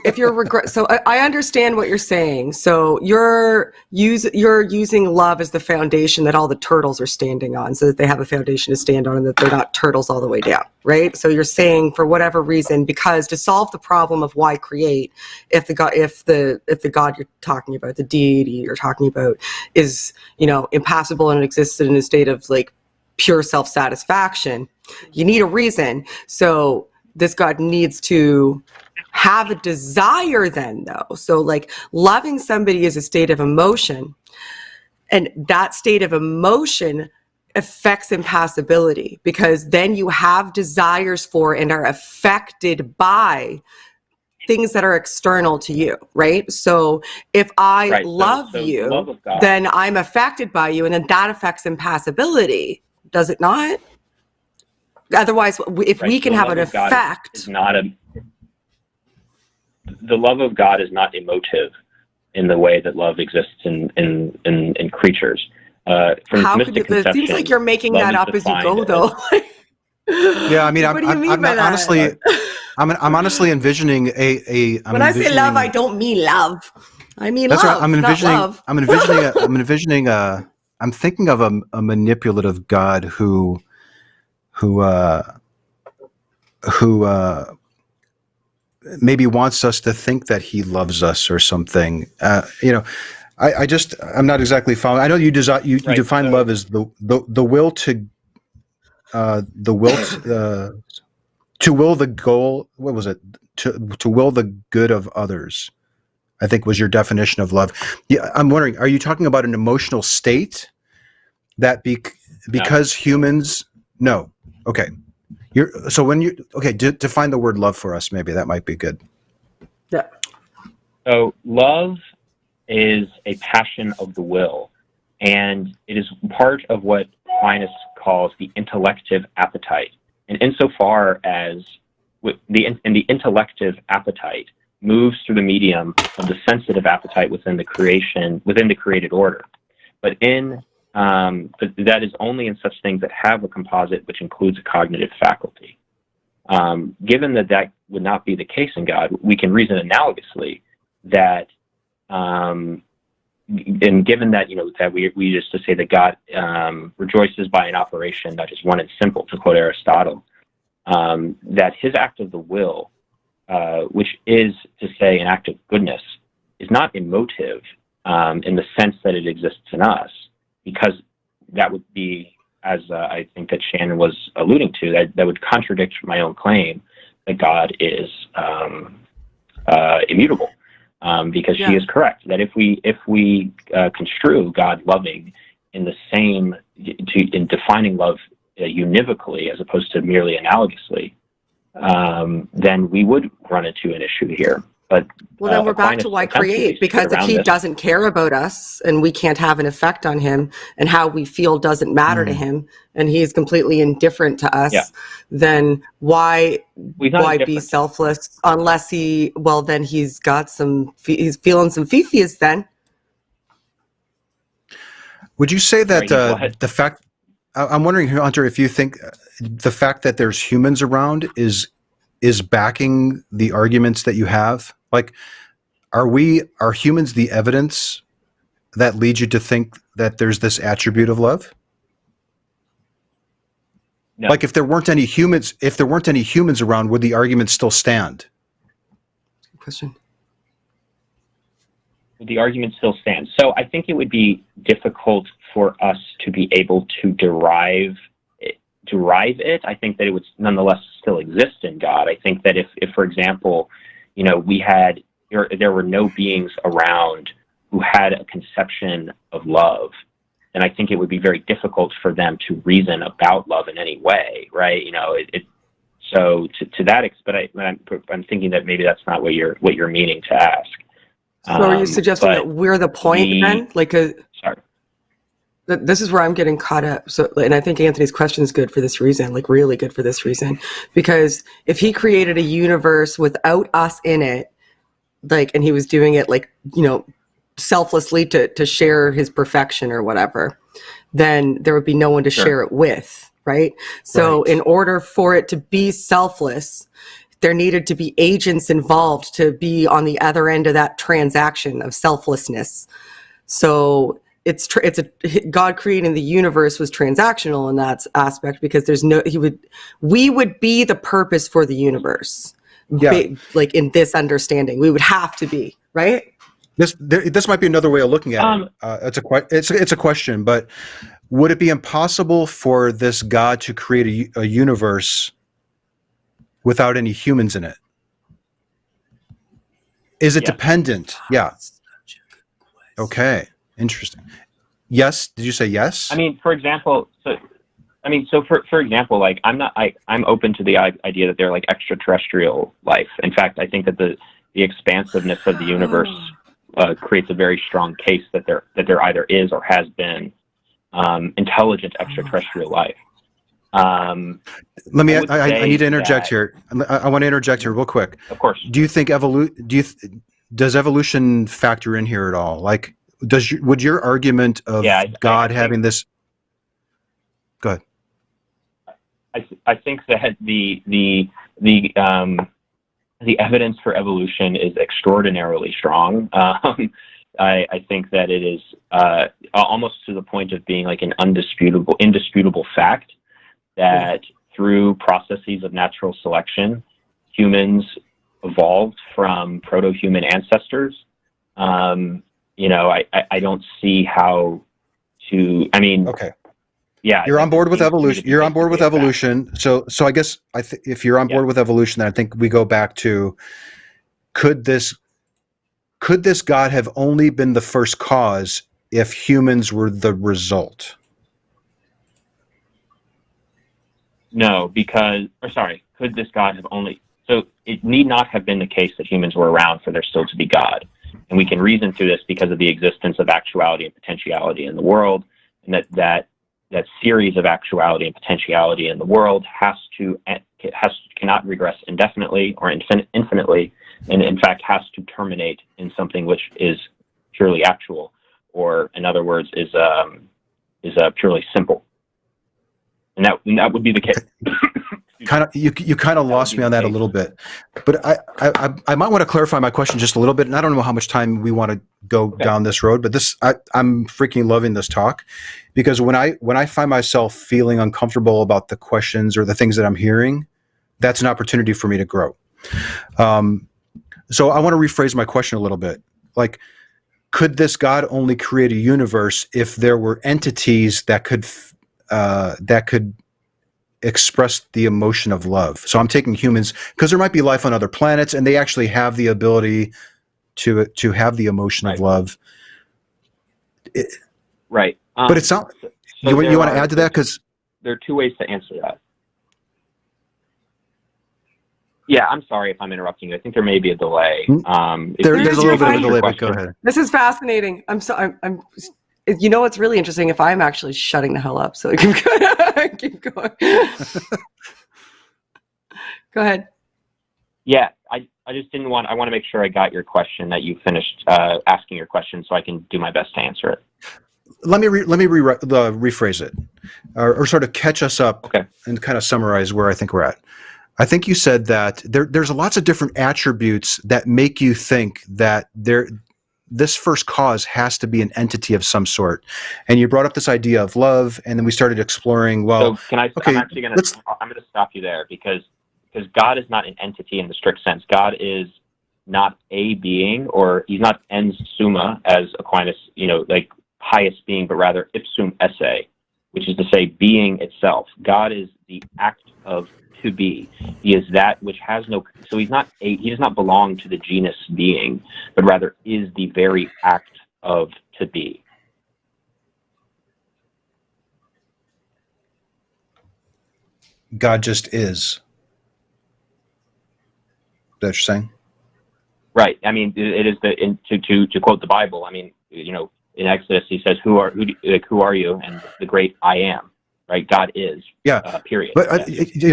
if you're so I understand what you're saying. So you're using love as the foundation that all the turtles are standing on, so that they have a foundation to stand on, and that they're not turtles all the way down, right? So you're saying, for whatever reason, because to solve the problem of why create, if the God you're talking about, the deity you're talking about, is impassible and exists in a state of like pure self-satisfaction, you need a reason. So this God needs to have a desire then, though. So like loving somebody is a state of emotion, and that state of emotion affects impassibility, because then you have desires for and are affected by things that are external to you, right? So if I love you, love then I'm affected by you, and then that affects impassibility, does it not? Otherwise, if we can have an effect, the love of God is not emotive in the way that love exists in creatures. How could you? It seems like you're making that up as you go, though. Yeah, I mean, what do you mean by that? Honestly, I'm honestly envisioning a. When I say love, I don't mean love. I mean that's love. Right. I'm envisioning. I'm thinking of a manipulative God who maybe wants us to think that he loves us or something. I'm not exactly following. I know you define love as the will to will the goal. What was it? To will the good of others, I think, was your definition of love. Yeah, I'm wondering, are you talking about an emotional state that because humans? No. Okay. Define the word love for us. Maybe that might be good. Yeah. So love is a passion of the will, and it is part of what Aquinas calls the intellective appetite. And insofar as the intellective appetite moves through the medium of the sensitive appetite within the created order, but that is only in such things that have a composite which includes a cognitive faculty. Given that would not be the case in God, we can reason analogously that, and given that that we just to say that God rejoices by an operation that is one and simple, to quote Aristotle, that his act of the will, which is to say an act of goodness, is not emotive in the sense that it exists in us. Because that would be, as I think that Shannon was alluding to, that would contradict my own claim that God is immutable. Because she is correct that if we construe God loving in the same in defining love univocally as opposed to merely analogously, then we would run into an issue here. but well, then we're back Aquinas to why attempts at least create, to because get if around he this. doesn't care about us and we can't have an effect on him and how we feel doesn't matter to him and he's completely indifferent to us, Yeah. then why Well, he's not be indifferent. selfless unless then he's got he's feeling some fifis then. Would you say that Sorry, go ahead. the fact, I'm wondering, Hunter, if you think the fact that there's humans around is backing the arguments that you have? Like, are humans the evidence that leads you to think that there's this attribute of love? No. Like, if there weren't any humans around, would the argument still stand? Good question. The argument still stands. So I think it would be difficult for us to be able to derive it. I think that it would nonetheless still exist in God. I think that if for example, there were no beings around who had a conception of love, then I think it would be very difficult for them to reason about love in any way, right? So to that extent, I'm thinking that maybe that's not what you're meaning to ask. So are you suggesting that we're the point then? Sorry. This is where I'm getting caught up. So, and I think Anthony's question is good for this reason, like really good for this reason, because if he created a universe without us in it, and he was doing it selflessly to share his perfection or whatever, then there would be no one to share it with, right? So in order for it to be selfless, there needed to be agents involved to be on the other end of that transaction of selflessness. So God creating the universe was transactional in that aspect, because we would be the purpose for the universe. Yeah. In this understanding, we would have to be, right? This might be another way of looking at it. It's a question, but would it be impossible for this God to create a universe without any humans in it? Is it dependent? Yeah. Okay. Interesting. Yes. Did you say yes? I mean, for example, for example, like I'm open to the idea that they're like extraterrestrial life. In fact, I think that the expansiveness of the universe creates a very strong case that there either is or has been intelligent extraterrestrial life. I need to interject here. I want to interject here real quick. Of course. Do you think does evolution factor in here at all? Like, would your argument of God having this? Go ahead. I think that the evidence for evolution is extraordinarily strong. I think that it is almost to the point of being like an indisputable fact that through processes of natural selection, humans evolved from proto-human ancestors. I don't see how to. I mean, okay. Yeah, you're on board with evolution. You're on board with evolution. So I guess if you're on board with evolution, then I think we go back to could this God have only been the first cause if humans were the result? No, could this God have only? So it need not have been the case that humans were around for there still to be God, and we can reason through this because of the existence of actuality and potentiality in the world, and that series of actuality and potentiality in the world cannot regress indefinitely or infinitely, and in fact has to terminate in something which is purely actual, or in other words, is purely simple. And that would be the case. You kind of lost me on that a little bit, but I might want to clarify my question just a little bit, and I don't know how much time we want to go down this road, but I'm freaking loving this talk, because when I find myself feeling uncomfortable about the questions or the things that I'm hearing, that's an opportunity for me to grow. So I want to rephrase my question a little bit. Like, could this God only create a universe if there were entities that could express the emotion of love? So I'm taking humans, because there might be life on other planets and they actually have the ability to have the emotion of love. Right. But it's not, you want to add to that? Because there are two ways to answer that. Yeah, I'm sorry if I'm interrupting you. I think there may be a delay. There's a little bit of a delay, but go ahead. This is fascinating. I'm you know what's really interesting? If I'm actually shutting the hell up, so keep going. Go ahead. Yeah, I just didn't want. I want to make sure I got your question, that you finished asking your question, so I can do my best to answer it. Let me rephrase it, or sort of catch us up, okay, and kind of summarize where I think we're at. I think you said that there's lots of different attributes that make you think that this first cause has to be an entity of some sort, and you brought up this idea of love, and then we started exploring. Well, so can I? Okay, I'm going to stop you there because God is not an entity in the strict sense. God is not a being, or he's not ens summa, as Aquinas, like highest being, but rather ipsum esse, which is to say being itself. God is the act of to be. He is that which has no, so he does not belong to the genus being, but rather is the very act of to be. God just is. That what you're saying? Right. I mean, it is to quote the Bible. I mean, in Exodus he says, "Who are you?" And the great I am. Right. God is. Yeah. Period. But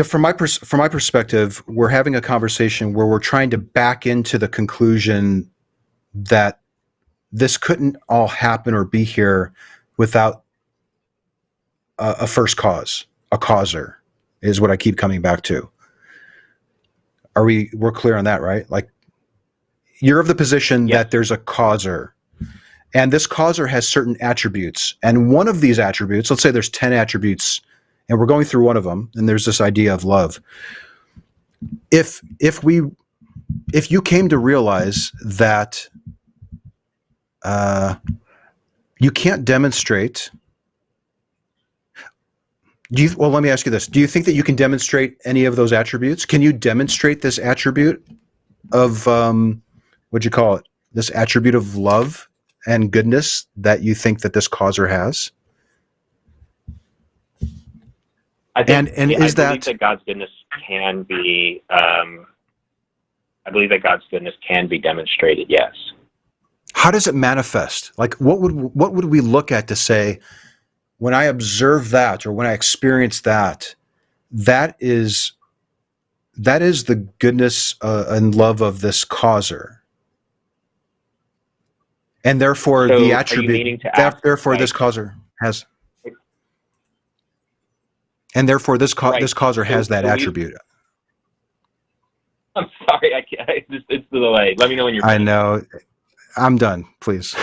from my perspective, we're having a conversation where we're trying to back into the conclusion that this couldn't all happen or be here without a first cause, a causer, is what I keep coming back to. We're clear on that, right? Like, you're of the position that there's a causer, and this causer has certain attributes. And one of these attributes, let's say there's 10 attributes, and we're going through one of them, and there's this idea of love. If you came to realize that you can't demonstrate, well, let me ask you this. Do you think that you can demonstrate any of those attributes? Can you demonstrate this attribute of, what'd you call it? This attribute of love and goodness that you think that this causer has? I believe that God's goodness can be, demonstrated, yes. How does it manifest? Like, what would we look at to say, when I observe that, or when I experience that, that is the goodness and love of this causer, and therefore the attribute. Therefore, this causer has, and therefore this causer has that attribute. I'm sorry, it's the delay. Let me know when you're. I know. I'm done. Please.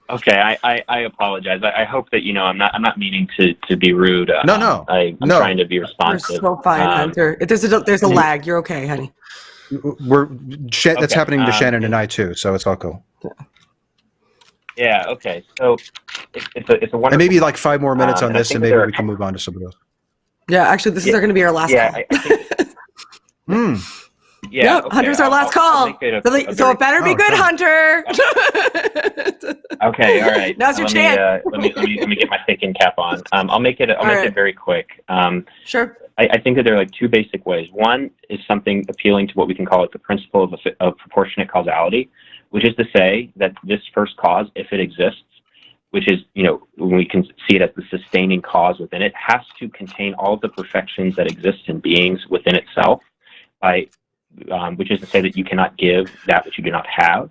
Okay, I apologize. I hope that I'm not meaning to be rude. No. I'm trying to be responsive. You're so fine, Hunter. There's a lag. You're okay, honey. That's happening to Shannon and I too, so it's all cool. Yeah. Okay. So it's a wonderful. And maybe like 5 more minutes on this, and maybe we can move on to somebody else. Yeah, actually, this is going to be our last call. I think, Yeah, okay. Hunter's our last call. So it better be good, Hunter. Okay, all right. Now's your chance. Let me get my thinking cap on. I'll make it very quick. Sure. I think that there are like 2 basic ways. One is something appealing to what we can call the principle of proportionate causality, which is to say that this first cause, if it exists, which is, when we can see it as the sustaining cause within it, has to contain all of the perfections that exist in beings within itself, which is to say that you cannot give that which you do not have,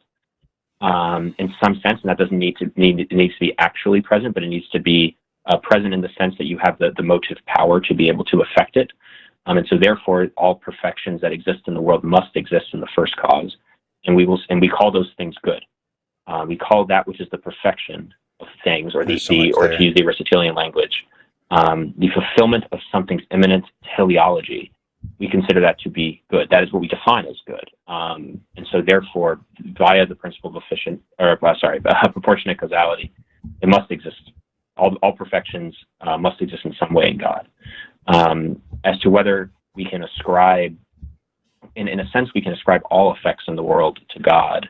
in some sense, and that doesn't it needs to be actually present, but it needs to be present in the sense that you have the motive power to be able to affect it, and so therefore all perfections that exist in the world must exist in the first cause, and we call those things good. We call that which is the perfection of things, or or to use the Aristotelian language, the fulfillment of something's immanent teleology. We consider that to be good. That is what we define as good. And so therefore, via the principle of proportionate causality, it must exist. All perfections must exist in some way in God. As to whether we can ascribe, in a sense, we can ascribe all effects in the world to God.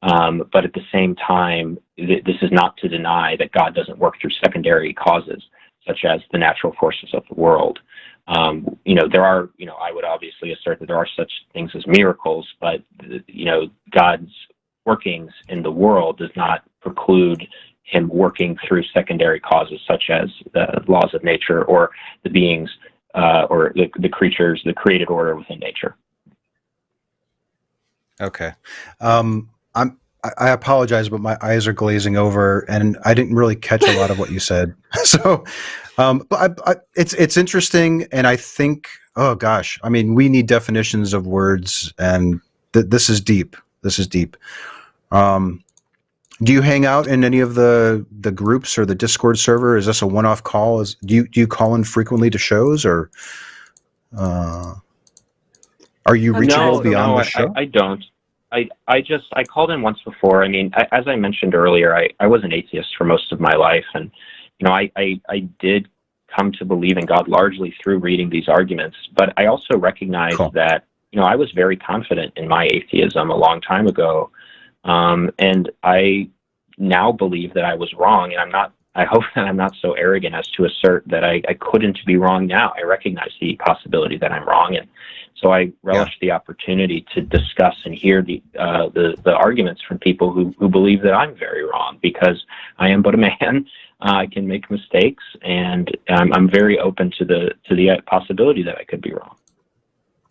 But at the same time, this is not to deny that God doesn't work through secondary causes. such as the natural forces of the world. There are, I would obviously assert that there are such things as miracles, but, God's workings in the world does not preclude him working through secondary causes such as the laws of nature or the beings or the creatures, the created order within nature. Okay. I apologize, but my eyes are glazing over, and I didn't really catch a lot of what you said. So, but it's interesting, and I think, oh gosh, I mean, we need definitions of words, and this is deep. This is deep. Do you hang out in any of the groups or the Discord server? Is this a one-off call? Do you call in frequently to shows, or are you reachable beyond the show? I don't. I called in once before. I mean, as I mentioned earlier, I was an atheist for most of my life, and I did come to believe in God largely through reading these arguments. But I also recognized that I was very confident in my atheism a long time ago, and I now believe that I was wrong. And I hope that I'm not so arrogant as to assert that I couldn't be wrong now. I recognize the possibility that I'm wrong, and so I relish the opportunity to discuss and hear the arguments from people who believe that I'm very wrong, because I am but a man. I can make mistakes, and I'm very open to the possibility that I could be wrong.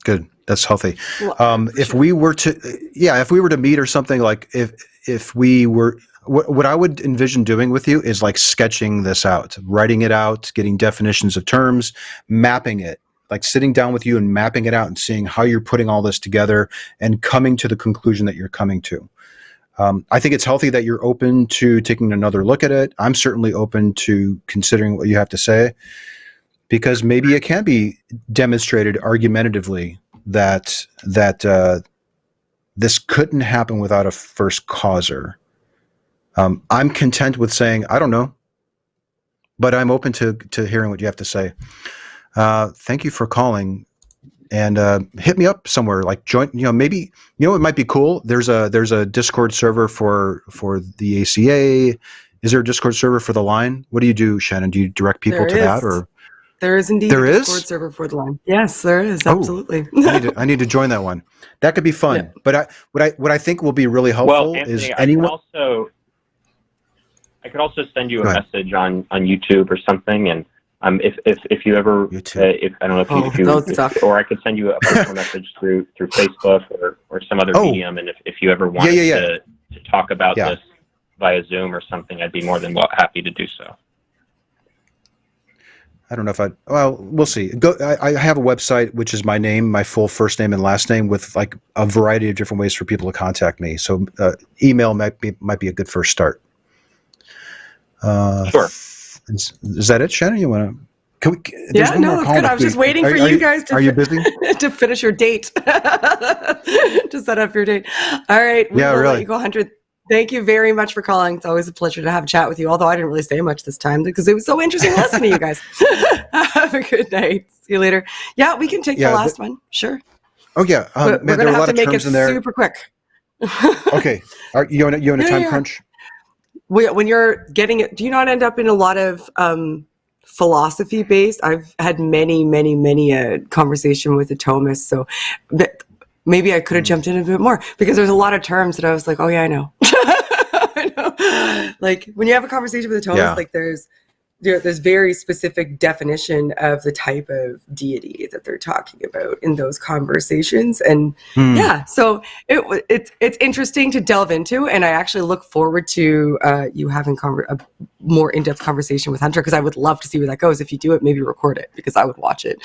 Good. That's healthy. If we were to meet or something, like if we were, what I would envision doing with you is like sketching this out, writing it out, getting definitions of terms, mapping it, like sitting down with you and mapping it out and seeing how you're putting all this together and coming to the conclusion that you're coming to. I think it's healthy that you're open to taking another look at it. I'm certainly open to considering what you have to say, because maybe it can be demonstrated argumentatively that this couldn't happen without a first causer. I'm content with saying, I don't know, but I'm open to hearing what you have to say. Thank you for calling, and hit me up somewhere, like join, maybe, it might be cool. There's a Discord server for the ACA. Is there a Discord server for the line? What do you do, Shannon? Do you direct people to that, or? There is indeed a Discord server for the line. Yes, there is. Absolutely. I need to join that one. That could be fun. Yeah. But what I think will be really helpful is anyone. I could also send you a message on YouTube or something, and if you ever, if I don't know if you or I could send you a personal message through Facebook or some other medium, and if you ever wanted to talk about this via Zoom or something, I'd be more than happy to do so. I don't know if we'll see. I have a website, which is my name, my full first name and last name, with like a variety of different ways for people to contact me. So email might be a good first start. Sure. Is that it, Shannon? You want to? Yeah, no, it's good. I was just waiting for you guys to. Are you busy? To finish your date. To set up your date. All right. We will let you go, Hunter. Thank you very much for calling. It's always a pleasure to have a chat with you, although I didn't really say much this time because it was so interesting listening to you guys. Have a good night. See you later. Yeah, we can take the last one. Sure. Oh, yeah. We're going to have to make it super quick. Okay. Are you on a time crunch? When you're getting it, do you not end up in a lot of philosophy based? I've had many conversation with the Thomists, so maybe I could have jumped in a bit more, because there's a lot of terms that I was like, oh yeah, I know. I know. Like when you have a conversation with a Thomist, like there's very specific definition of the type of deity that they're talking about in those conversations. And so it's interesting to delve into. And I actually look forward to you having a more in-depth conversation with Hunter, because I would love to see where that goes. If you do it, maybe record it, because I would watch it.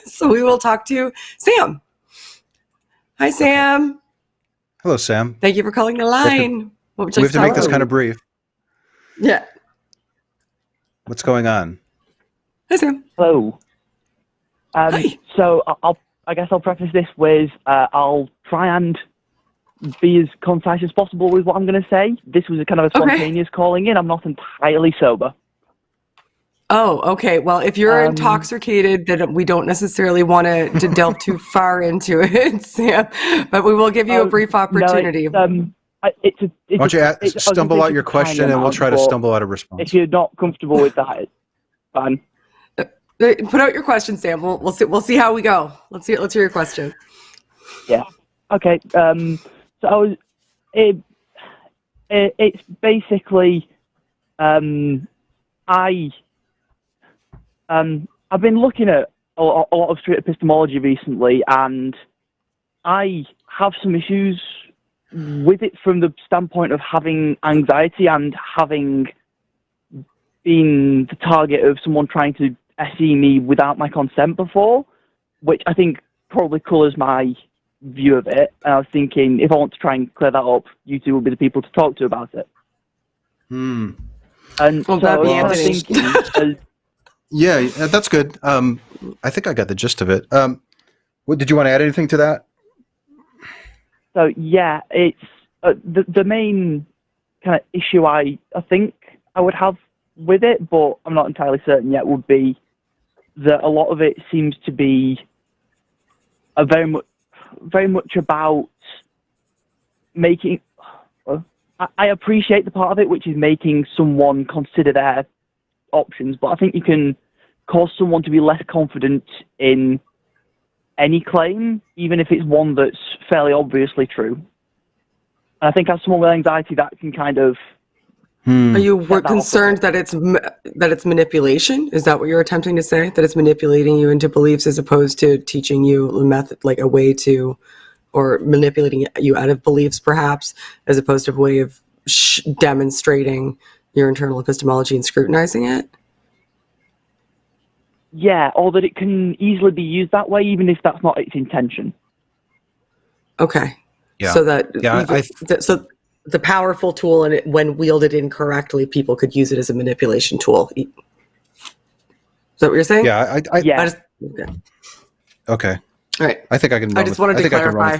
So we will talk to Sam. Hi, Sam. Hello, Sam. Thank you for calling the line. We have to make this kind of brief. Yeah. What's going on? Hi, Sam. Hello. Hi. So I guess I'll preface this with I'll try and be as concise as possible with what I'm going to say. This was a kind of a spontaneous calling in. I'm not entirely sober. Oh, okay. Well, if you're intoxicated, then we don't necessarily want to delve too far into it, Sam. But we will give you a brief opportunity. No, why don't you stumble out your question, and we'll try to stumble out a response. If you're not comfortable with that, Fine. Put out your question, Sam. We'll see how we go. Let's hear your question. Yeah. Okay. So it's basically I've been looking at a lot of street epistemology recently, and I have some issues with it from the standpoint of having anxiety and having been the target of someone trying to SE me without my consent before, which I think probably colours my view of it. And I was thinking, if I want to try and clear that up, you two will be the people to talk to about it. Hmm. And well, so I was kind of Anthony. thinking, Yeah, that's good. I think I got the gist of it. What did you want to add anything to that? so yeah, it's the main kind of issue I think I would have with it, but I'm not entirely certain yet, would be that a lot of it seems to be very much about making. I appreciate the part of it, which is making someone consider their options, but I think you can cause someone to be less confident in any claim, even if it's one that's fairly obviously true. And I think as someone with anxiety, that can kind of. Are you concerned that it's manipulation? Is that what you're attempting to say? That it's manipulating you into beliefs as opposed to teaching you a method, like a way to, or manipulating you out of beliefs, perhaps, as opposed to a way of demonstrating your internal epistemology and scrutinizing it? Yeah, or that it can easily be used that way, even if that's not its intention. Okay. Yeah. So that Yeah, the powerful tool, and when wielded incorrectly, people could use it as a manipulation tool. Is that what you're saying? Yeah, Yeah. Okay. All right. I think I can. I just wanted to clarify.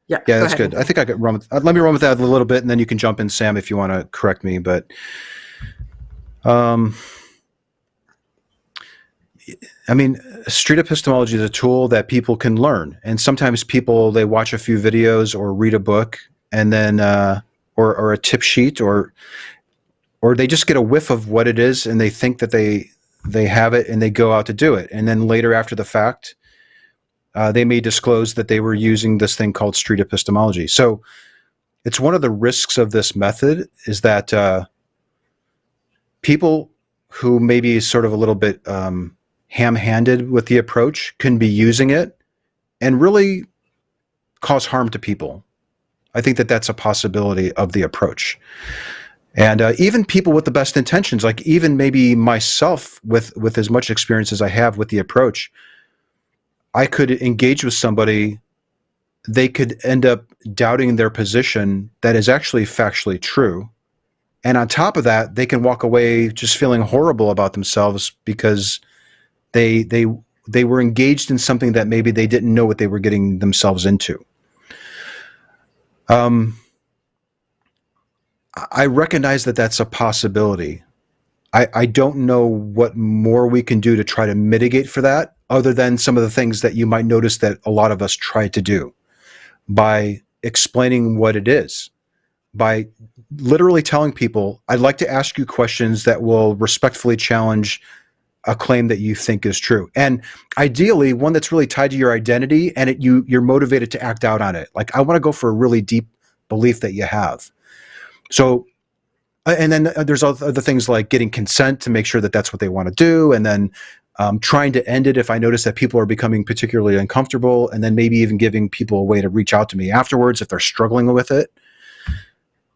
Yeah, that's good. I think I could run with. Let me run with that a little bit, and then you can jump in, Sam, if you want to correct me. But, I mean, street epistemology is a tool that people can learn, and sometimes people, they watch a few videos or read a book, and then or a tip sheet, or they just get a whiff of what it is, and they think that they have it, and they go out to do it, and then later after the fact, they may disclose that they were using this thing called street epistemology. So it's one of the risks of this method is that people who may be sort of a little bit ham-handed with the approach can be using it and really cause harm to people. I think that that's a possibility of the approach. And even people with the best intentions, like even maybe myself with as much experience as I have with the approach, I could engage with somebody, they could end up doubting their position that is actually factually true. And on top of that, they can walk away just feeling horrible about themselves because they were engaged in something that maybe they didn't know what they were getting themselves into. I recognize that that's a possibility. I don't know what more we can do to try to mitigate for that, other than some of the things that you might notice that a lot of us try to do by explaining what it is, by literally telling people, I'd like to ask you questions that will respectfully challenge a claim that you think is true. And ideally, one that's really tied to your identity and you're motivated to act out on it. Like, I want to go for a really deep belief that you have. So, and then there's other things like getting consent to make sure that that's what they want to do. And then trying to end it if I notice that people are becoming particularly uncomfortable, and then maybe even giving people a way to reach out to me afterwards if they're struggling with it.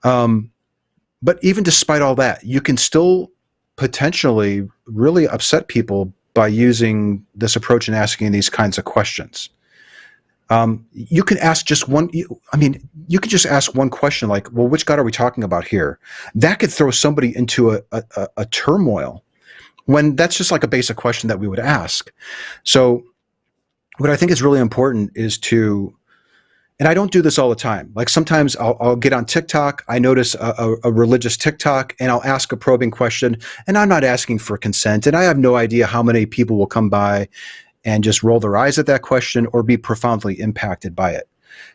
But even despite all that, you can still potentially really upset people by using this approach and asking these kinds of questions. You can ask just one, you could just ask one question like, well, which God are we talking about here? That could throw somebody into a turmoil, when that's just like a basic question that we would ask. So what I think is really important is to, and I don't do this all the time. Like sometimes I'll get on TikTok, I notice a religious TikTok, and I'll ask a probing question, and I'm not asking for consent, and I have no idea how many people will come by and just roll their eyes at that question or be profoundly impacted by it.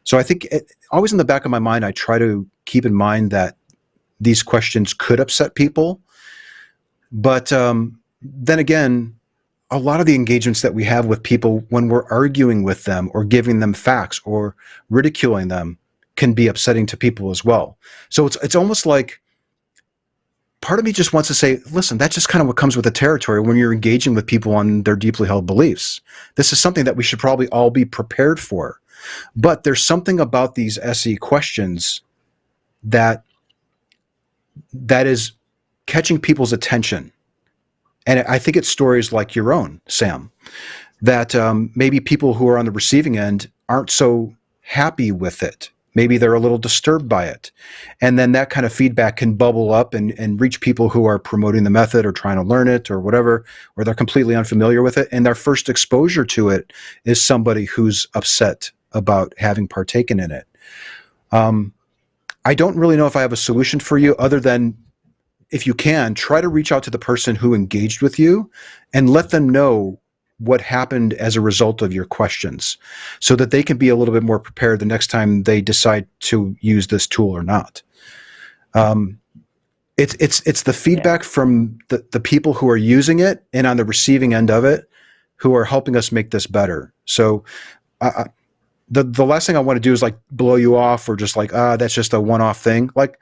So I think always in the back of my mind, I try to keep in mind that these questions could upset people, but then again, a lot of the engagements that we have with people when we're arguing with them or giving them facts or ridiculing them can be upsetting to people as well. So it's almost like part of me just wants to say, listen, that's just kind of what comes with the territory when you're engaging with people on their deeply held beliefs. This is something that we should probably all be prepared for. But there's something about these SE questions that is catching people's attention. And I think it's stories like your own, Sam, that maybe people who are on the receiving end aren't so happy with it. Maybe they're a little disturbed by it. And then that kind of feedback can bubble up and reach people who are promoting the method or trying to learn it or whatever, or they're completely unfamiliar with it. And their first exposure to it is somebody who's upset about having partaken in it. I don't really know if I have a solution for you other than, if you can, try to reach out to the person who engaged with you and let them know what happened as a result of your questions so that they can be a little bit more prepared the next time they decide to use this tool or not. It's the feedback from the people who are using it and on the receiving end of it who are helping us make this better. So the last thing I want to do is like blow you off or just like, that's just a one-off thing. Like,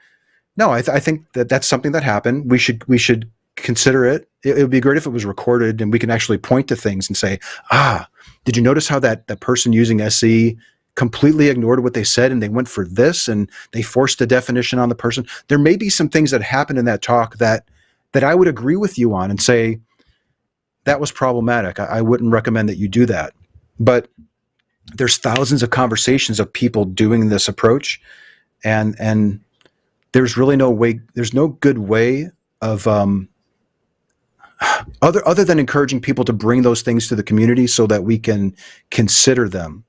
no, I think that's something that happened. We should consider it. It would be great if it was recorded and we can actually point to things and say, did you notice how that person using SE completely ignored what they said and they went for this and they forced a definition on the person? There may be some things that happened in that talk that I would agree with you on and say that was problematic. I wouldn't recommend that you do that. But there's thousands of conversations of people doing this approach, and there's really no way, there's no good way of other than encouraging people to bring those things to the community so that we can consider them.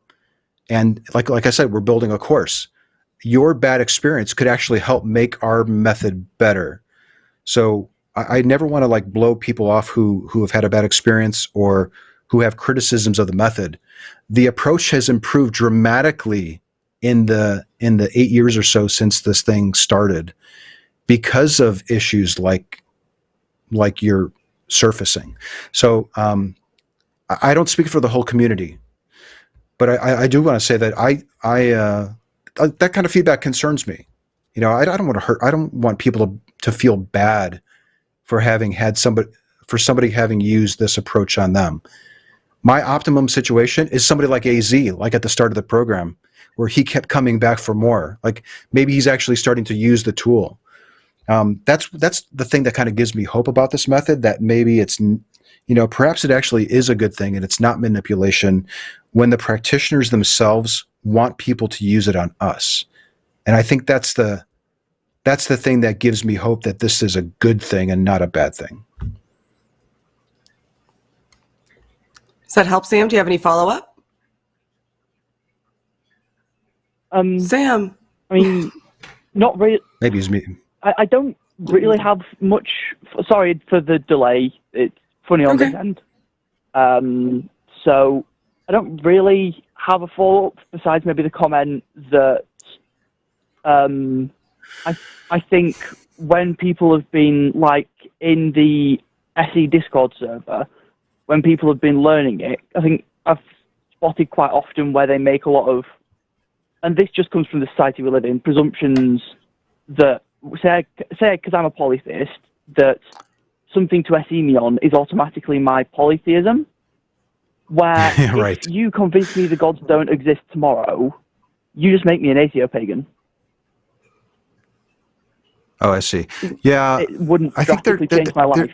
And like I said, we're building a course. Your bad experience could actually help make our method better. So I never want to like blow people off who have had a bad experience or who have criticisms of the method. The approach has improved dramatically in the 8 years or so since this thing started because of issues like you're surfacing. So I don't speak for the whole community, but I do want to say that that kind of feedback concerns me. You know, I don't want to hurt. I don't want people to feel bad for having had somebody having used this approach on them. My optimum situation is somebody like AZ, like at the start of the program, where he kept coming back for more. Like maybe he's actually starting to use the tool. That's the thing that kind of gives me hope about this method, that maybe it's, perhaps it actually is a good thing and it's not manipulation when the practitioners themselves want people to use it on us. And I think that's the thing that gives me hope that this is a good thing and not a bad thing. Does that help, Sam? Do you have any follow-up? Sam. I mean, not really. Maybe it's me. I don't really have much. Sorry for the delay. It's funny on this end. So I don't really have a follow-up besides maybe the comment that I think when people have been like in the SE Discord server, when people have been learning it, I think I've spotted quite often where they make a lot of, and this just comes from the society we live in, presumptions that say because I'm a polytheist, that something to SE me on is automatically my polytheism, where if you convince me the gods don't exist tomorrow, you just make me an atheopagan. Oh, I see. Yeah, it wouldn't drastically change my life.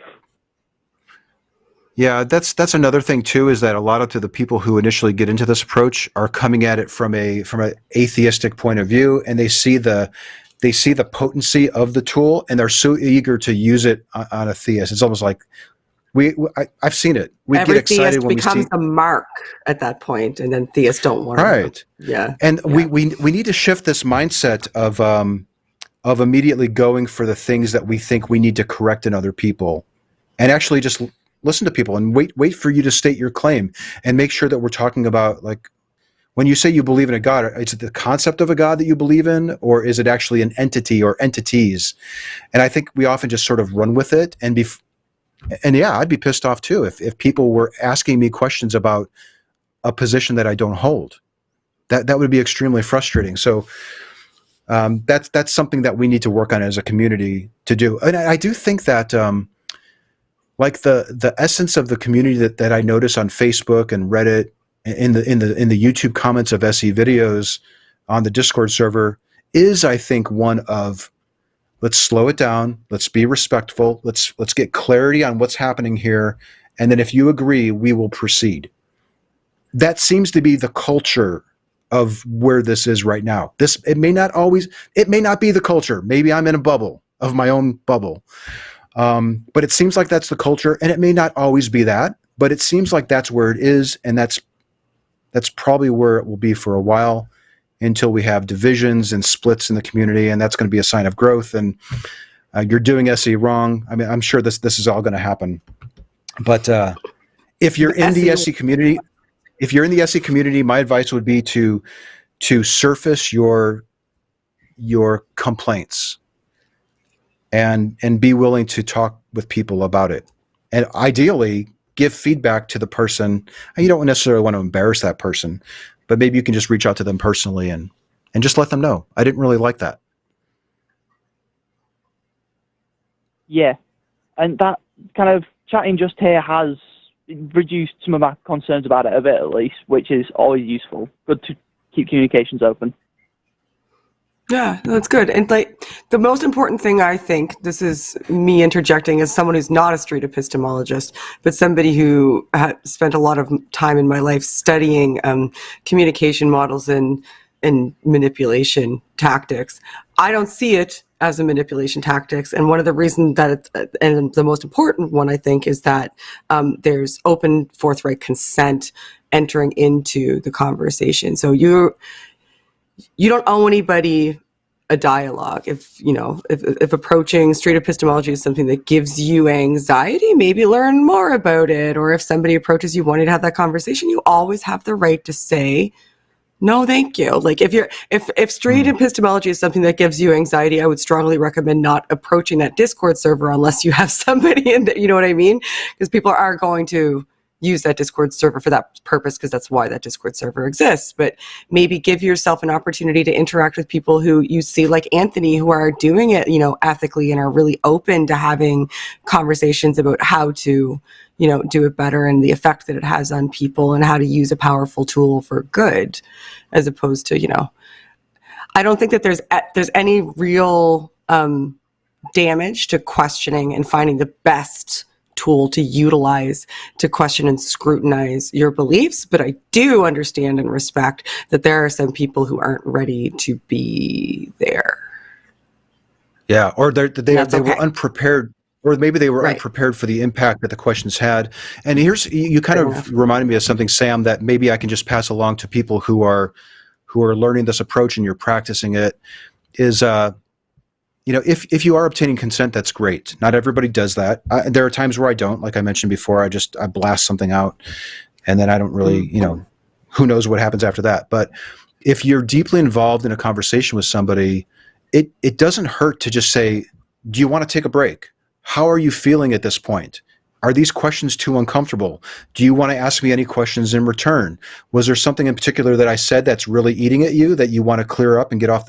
Yeah, that's another thing too, is that a lot of the people who initially get into this approach are coming at it from an atheistic point of view, and they see the potency of the tool, and they're so eager to use it on a theist. It's almost like I've seen it. We Every get excited theist when becomes we see a mark at that point, and then theists don't want right. Yeah, and yeah. We need to shift this mindset of immediately going for the things that we think we need to correct in other people, and actually just listen to people and wait for you to state your claim, and make sure that we're talking about, like, when you say you believe in a God, is it the concept of a God that you believe in, or is it actually an entity or entities? And I think we often just sort of run with it, and And yeah, I'd be pissed off too if people were asking me questions about a position that I don't hold. That would be extremely frustrating. So that's something that we need to work on as a community to do. And I do think that like the essence of the community that I notice on Facebook and Reddit, in the YouTube comments of SE videos, on the Discord server, is, I think, one of, let's slow it down, let's be respectful, let's get clarity on what's happening here, and then if you agree, we will proceed. That seems to be the culture of where this is right now. It may not be the culture. Maybe I'm in a bubble of my own bubble. But it seems like that's the culture, and it may not always be that, but it seems like that's where it is, and that's probably where it will be for a while, until we have divisions and splits in the community, and that's going to be a sign of growth. And you're doing SE wrong. I mean, I'm sure this is all going to happen. But if you're in the SE community, my advice would be to surface your complaints and be willing to talk with people about it, and ideally give feedback to the person. You don't necessarily want to embarrass that person, but maybe you can just reach out to them personally and just let them know, I didn't really like that. Yeah, and that kind of chatting just here has reduced some of my concerns about it a bit, at least, which is always useful. Good to keep communications open. Yeah, that's good. And like the most important thing, I think, this is me interjecting as someone who's not a street epistemologist, but somebody who spent a lot of time in my life studying communication models and manipulation tactics. I don't see it as a manipulation tactics. And one of the reasons that and the most important one, I think, is that there's open, forthright consent entering into the conversation. So you don't owe anybody a dialogue. If approaching street epistemology is something that gives you anxiety, maybe learn more about it. Or if somebody approaches you wanting to have that conversation, you always have the right to say, no, thank you. Like if street epistemology is something that gives you anxiety, I would strongly recommend not approaching that Discord server unless you have somebody in there, you know what I mean? Because people are going to use that Discord server for that purpose, because that's why that Discord server exists. But maybe give yourself an opportunity to interact with people who you see, like Anthony, who are doing it, ethically and are really open to having conversations about how to, do it better and the effect that it has on people and how to use a powerful tool for good, as opposed to, I don't think that there's any real damage to questioning and finding the best tool to utilize to question and scrutinize your beliefs. But I do understand and respect that there are some people who aren't ready to be there. Yeah, or they okay. were unprepared, or maybe they were unprepared for the impact that the questions had. And you kind of reminded me of something, Sam, that maybe I can just pass along to people who are learning this approach and you're practicing it, is if you are obtaining consent, that's great. Not everybody does that. There are times where I don't, like I mentioned before, I blast something out and then I don't really, who knows what happens after that. But if you're deeply involved in a conversation with somebody, it doesn't hurt to just say, do you want to take a break? How are you feeling at this point? Are these questions too uncomfortable? Do you want to ask me any questions in return? Was there something in particular that I said that's really eating at you that you want to clear up and get off,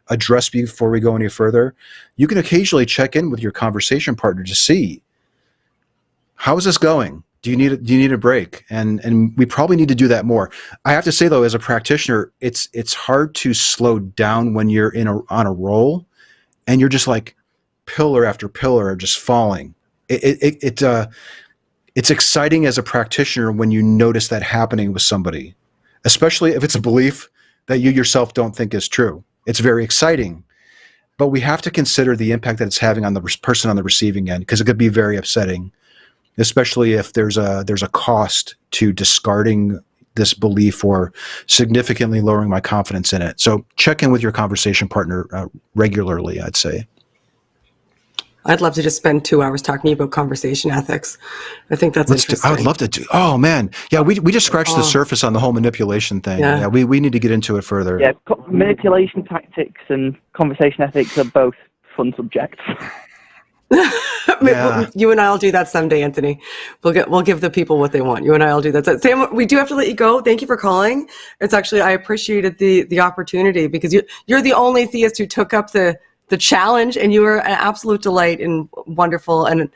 address before we go any further? You can occasionally check in with your conversation partner to see, how is this going? Do you need a break? And we probably need to do that more. I have to say though, as a practitioner, it's hard to slow down when you're on a roll and you're just like pillar after pillar just falling. It's exciting as a practitioner when you notice that happening with somebody, especially if it's a belief that you yourself don't think is true. It's very exciting, but we have to consider the impact that it's having on the person on the receiving end, because it could be very upsetting, especially if there's a cost to discarding this belief or significantly lowering my confidence in it. So check in with your conversation partner regularly, I'd say. I'd love to just spend 2 hours talking about conversation ethics. I think that's interesting. I would love to do. Oh man, yeah, we just scratched the surface on the whole manipulation thing. Yeah, we need to get into it further. Yeah, manipulation tactics and conversation ethics are both fun subjects. Yeah. You and I'll do that someday, Anthony. We'll give the people what they want. You and I'll do that. So, Sam, we do have to let you go. Thank you for calling. It's actually, I appreciated the opportunity, because you're the only theist who took up the challenge, and you were an absolute delight and wonderful. And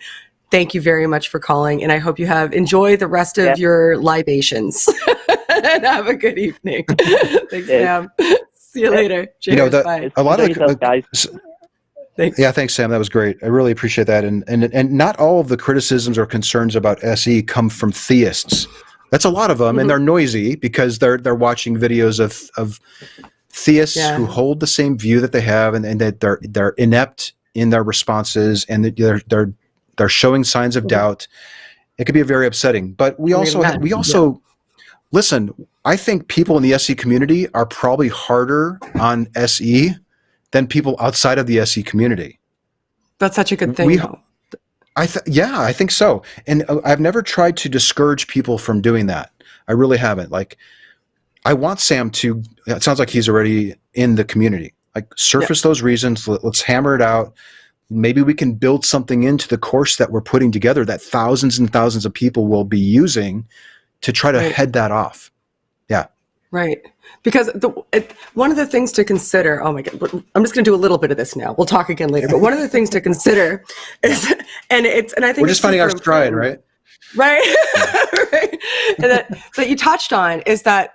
thank you very much for calling. And I hope you enjoy the rest of your libations and have a good evening. Thanks, Sam. See you later. Cheers. Bye. A lot of the guys. Thanks. Yeah, thanks, Sam. That was great. I really appreciate that. And not all of the criticisms or concerns about SE come from theists. That's a lot of them, and they're noisy because they're watching videos of theists who hold the same view that they have, and that they're inept in their responses, and that they're showing signs of doubt. It could be very upsetting. But we also listen. I think people in the SE community are probably harder on SE than people outside of the SE community. That's such a good thing. I think so. And I've never tried to discourage people from doing that. I really haven't. Like, I want Sam to, it sounds like he's already in the community. Like, surface those reasons. Let's hammer it out. Maybe we can build something into the course that we're putting together that thousands and thousands of people will be using to try to head that off. Yeah. Right. Because one of the things to consider, oh my God, I'm just going to do a little bit of this now. We'll talk again later. But one of the things to consider is, and I think we're just finding our stride, right? Right. Right. And that you touched on is that,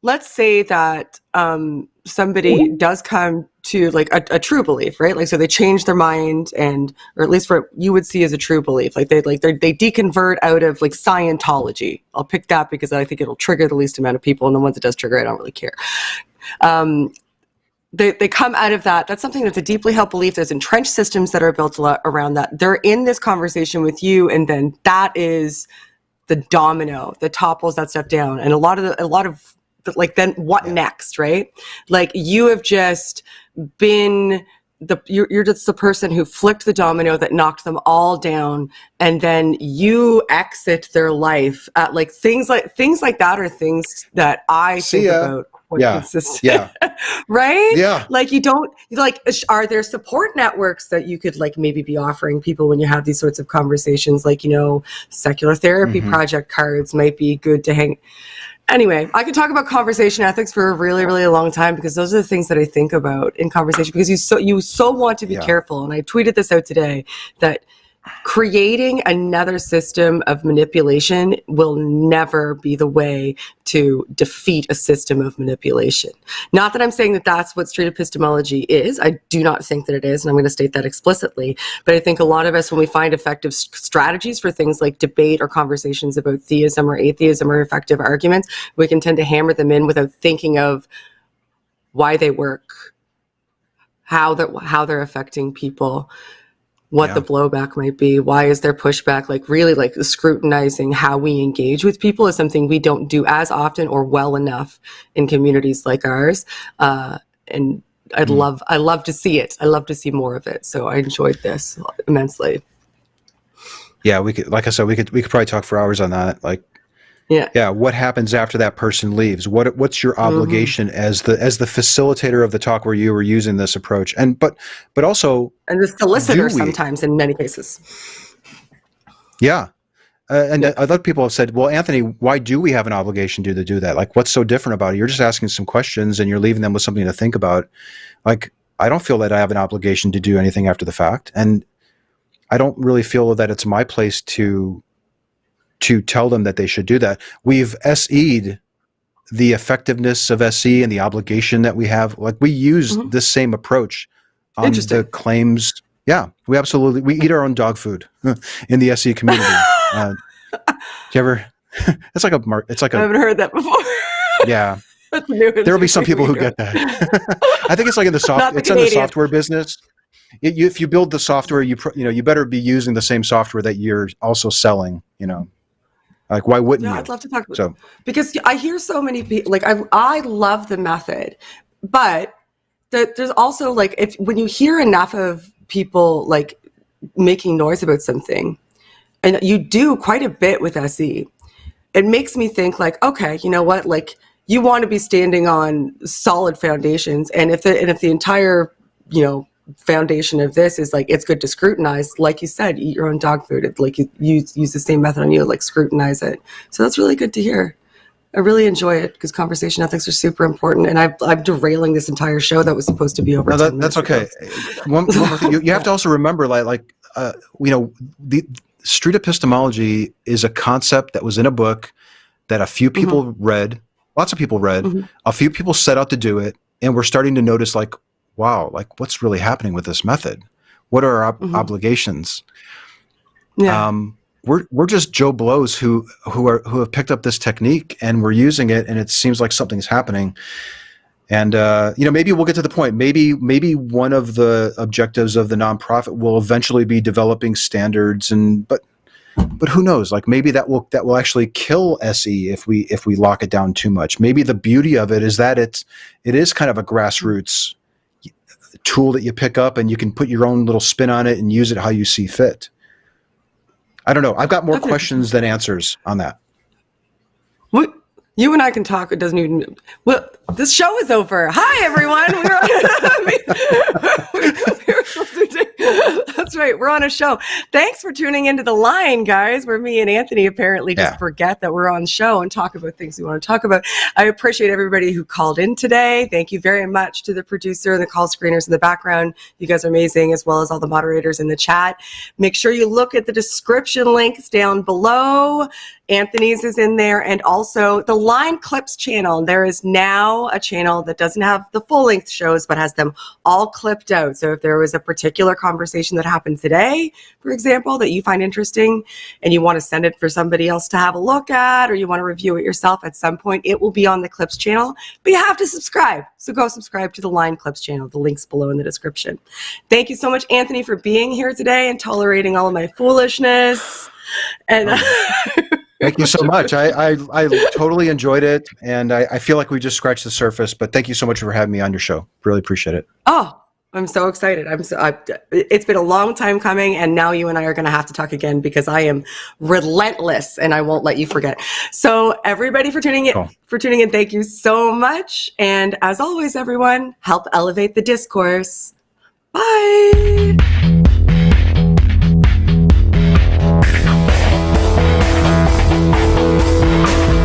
let's say that somebody does come to like a true belief, right? Like, so they change their mind, or at least what you would see as a true belief. Like they deconvert out of like Scientology. I'll pick that because I think it'll trigger the least amount of people, and the ones it does trigger, I don't really care. They come out of that. That's something that's a deeply held belief. There's entrenched systems that are built around that. They're in this conversation with you, and then that is the domino that topples that stuff down. And a lot of like, then what next, right? Like, you have just been you're just the person who flicked the domino that knocked them all down, and then you exit their life at like things like that are things that I think about. Yeah. Right? Yeah. Like, you don't, like, are there support networks that you could like maybe be offering people when you have these sorts of conversations? Like, secular therapy project cards might be good to hang. Anyway, I could talk about conversation ethics for a really, really long time, because those are the things that I think about in conversation, because you so want to be careful. And I tweeted this out today, that creating another system of manipulation will never be the way to defeat a system of manipulation. Not that I'm saying that that's what street epistemology is. I do not think that it is, and I'm going to state that explicitly. But I think a lot of us, when we find effective strategies for things like debate or conversations about theism or atheism or effective arguments, we can tend to hammer them in without thinking of why they work, how they're affecting people, what the blowback might be, why is there pushback. Like, really, like, scrutinizing how we engage with people is something we don't do as often or well enough in communities like ours. And I love to see it. I love to see more of it. So I enjoyed this immensely. Yeah, we could, like I said, we could probably talk for hours on that. Like, yeah. What happens after that person leaves? What's your obligation as the facilitator of the talk where you were using this approach? And but also, and the solicitor sometimes in many cases. Yeah. Other people have said, well, Anthony, why do we have an obligation to do that? Like, what's so different about it? You're just asking some questions and you're leaving them with something to think about. Like, I don't feel that I have an obligation to do anything after the fact. And I don't really feel that it's my place to tell them that they should do that. We've SE'd the effectiveness of SE and the obligation that we have. Like, we use this same approach on the claims. Yeah, we eat our own dog food in the SE community. Do you ever? It's like I haven't heard that before. Yeah, there'll be some people who get that. I think it's like in the software business. If you build the software, you better be using the same software that you're also selling. Like, why wouldn't you? I'd love to talk about because I hear so many people. Like, I love the method, but there's also like, when you hear enough of people like making noise about something, and you do quite a bit with SE, it makes me think like, okay, you know what? Like, you want to be standing on solid foundations, and if the entire foundation of this is like, it's good to scrutinize. Like you said, eat your own dog food. It's like you use the same method on you, like scrutinize it. So that's really good to hear. I really enjoy it because conversation ethics are super important. And I'm derailing this entire show that was supposed to be over. No, that's okay. One more thing. You have to also remember, the street epistemology is a concept that was in a book that a few people read, lots of people read, a few people set out to do it, and we're starting to notice, like, wow, like what's really happening with this method? What are our obligations? Yeah. We're just Joe Blows who have picked up this technique and we're using it, and it seems like something's happening. And maybe we'll get to the point. Maybe one of the objectives of the nonprofit will eventually be developing standards, but who knows? Like maybe that will actually kill SE if we lock it down too much. Maybe the beauty of it is that it is kind of a grassroots tool that you pick up and you can put your own little spin on it and use it how you see fit. I don't know. I've got more questions than answers on that. What? You and I can talk. It doesn't even. Well, this show is over. Hi, everyone. That's right. We're on a show. Thanks for tuning into The Line, guys, where me and Anthony apparently just forget that we're on the show and talk about things we want to talk about. I appreciate everybody who called in today. Thank you very much to the producer and the call screeners in the background. You guys are amazing, as well as all the moderators in the chat. Make sure you look at the description links down below. Anthony's is in there, and also the Line Clips channel. There is now a channel that doesn't have the full-length shows, but has them all clipped out. So if there was a particular conversation that happened today, for example, that you find interesting, and you want to send it for somebody else to have a look at, or you want to review it yourself at some point, it will be on the Clips channel, but you have to subscribe. So go subscribe to the Line Clips channel. The link's below in the description. Thank you so much, Anthony, for being here today and tolerating all of my foolishness. And thank you so much. I totally enjoyed it, and I feel like we just scratched the surface. But thank you so much for having me on your show. Really appreciate it. Oh, I'm so excited. It's been a long time coming, and now you and I are going to have to talk again because I am relentless, and I won't let you forget. So, everybody for tuning in, thank you so much. And as always, everyone, help elevate the discourse. Bye.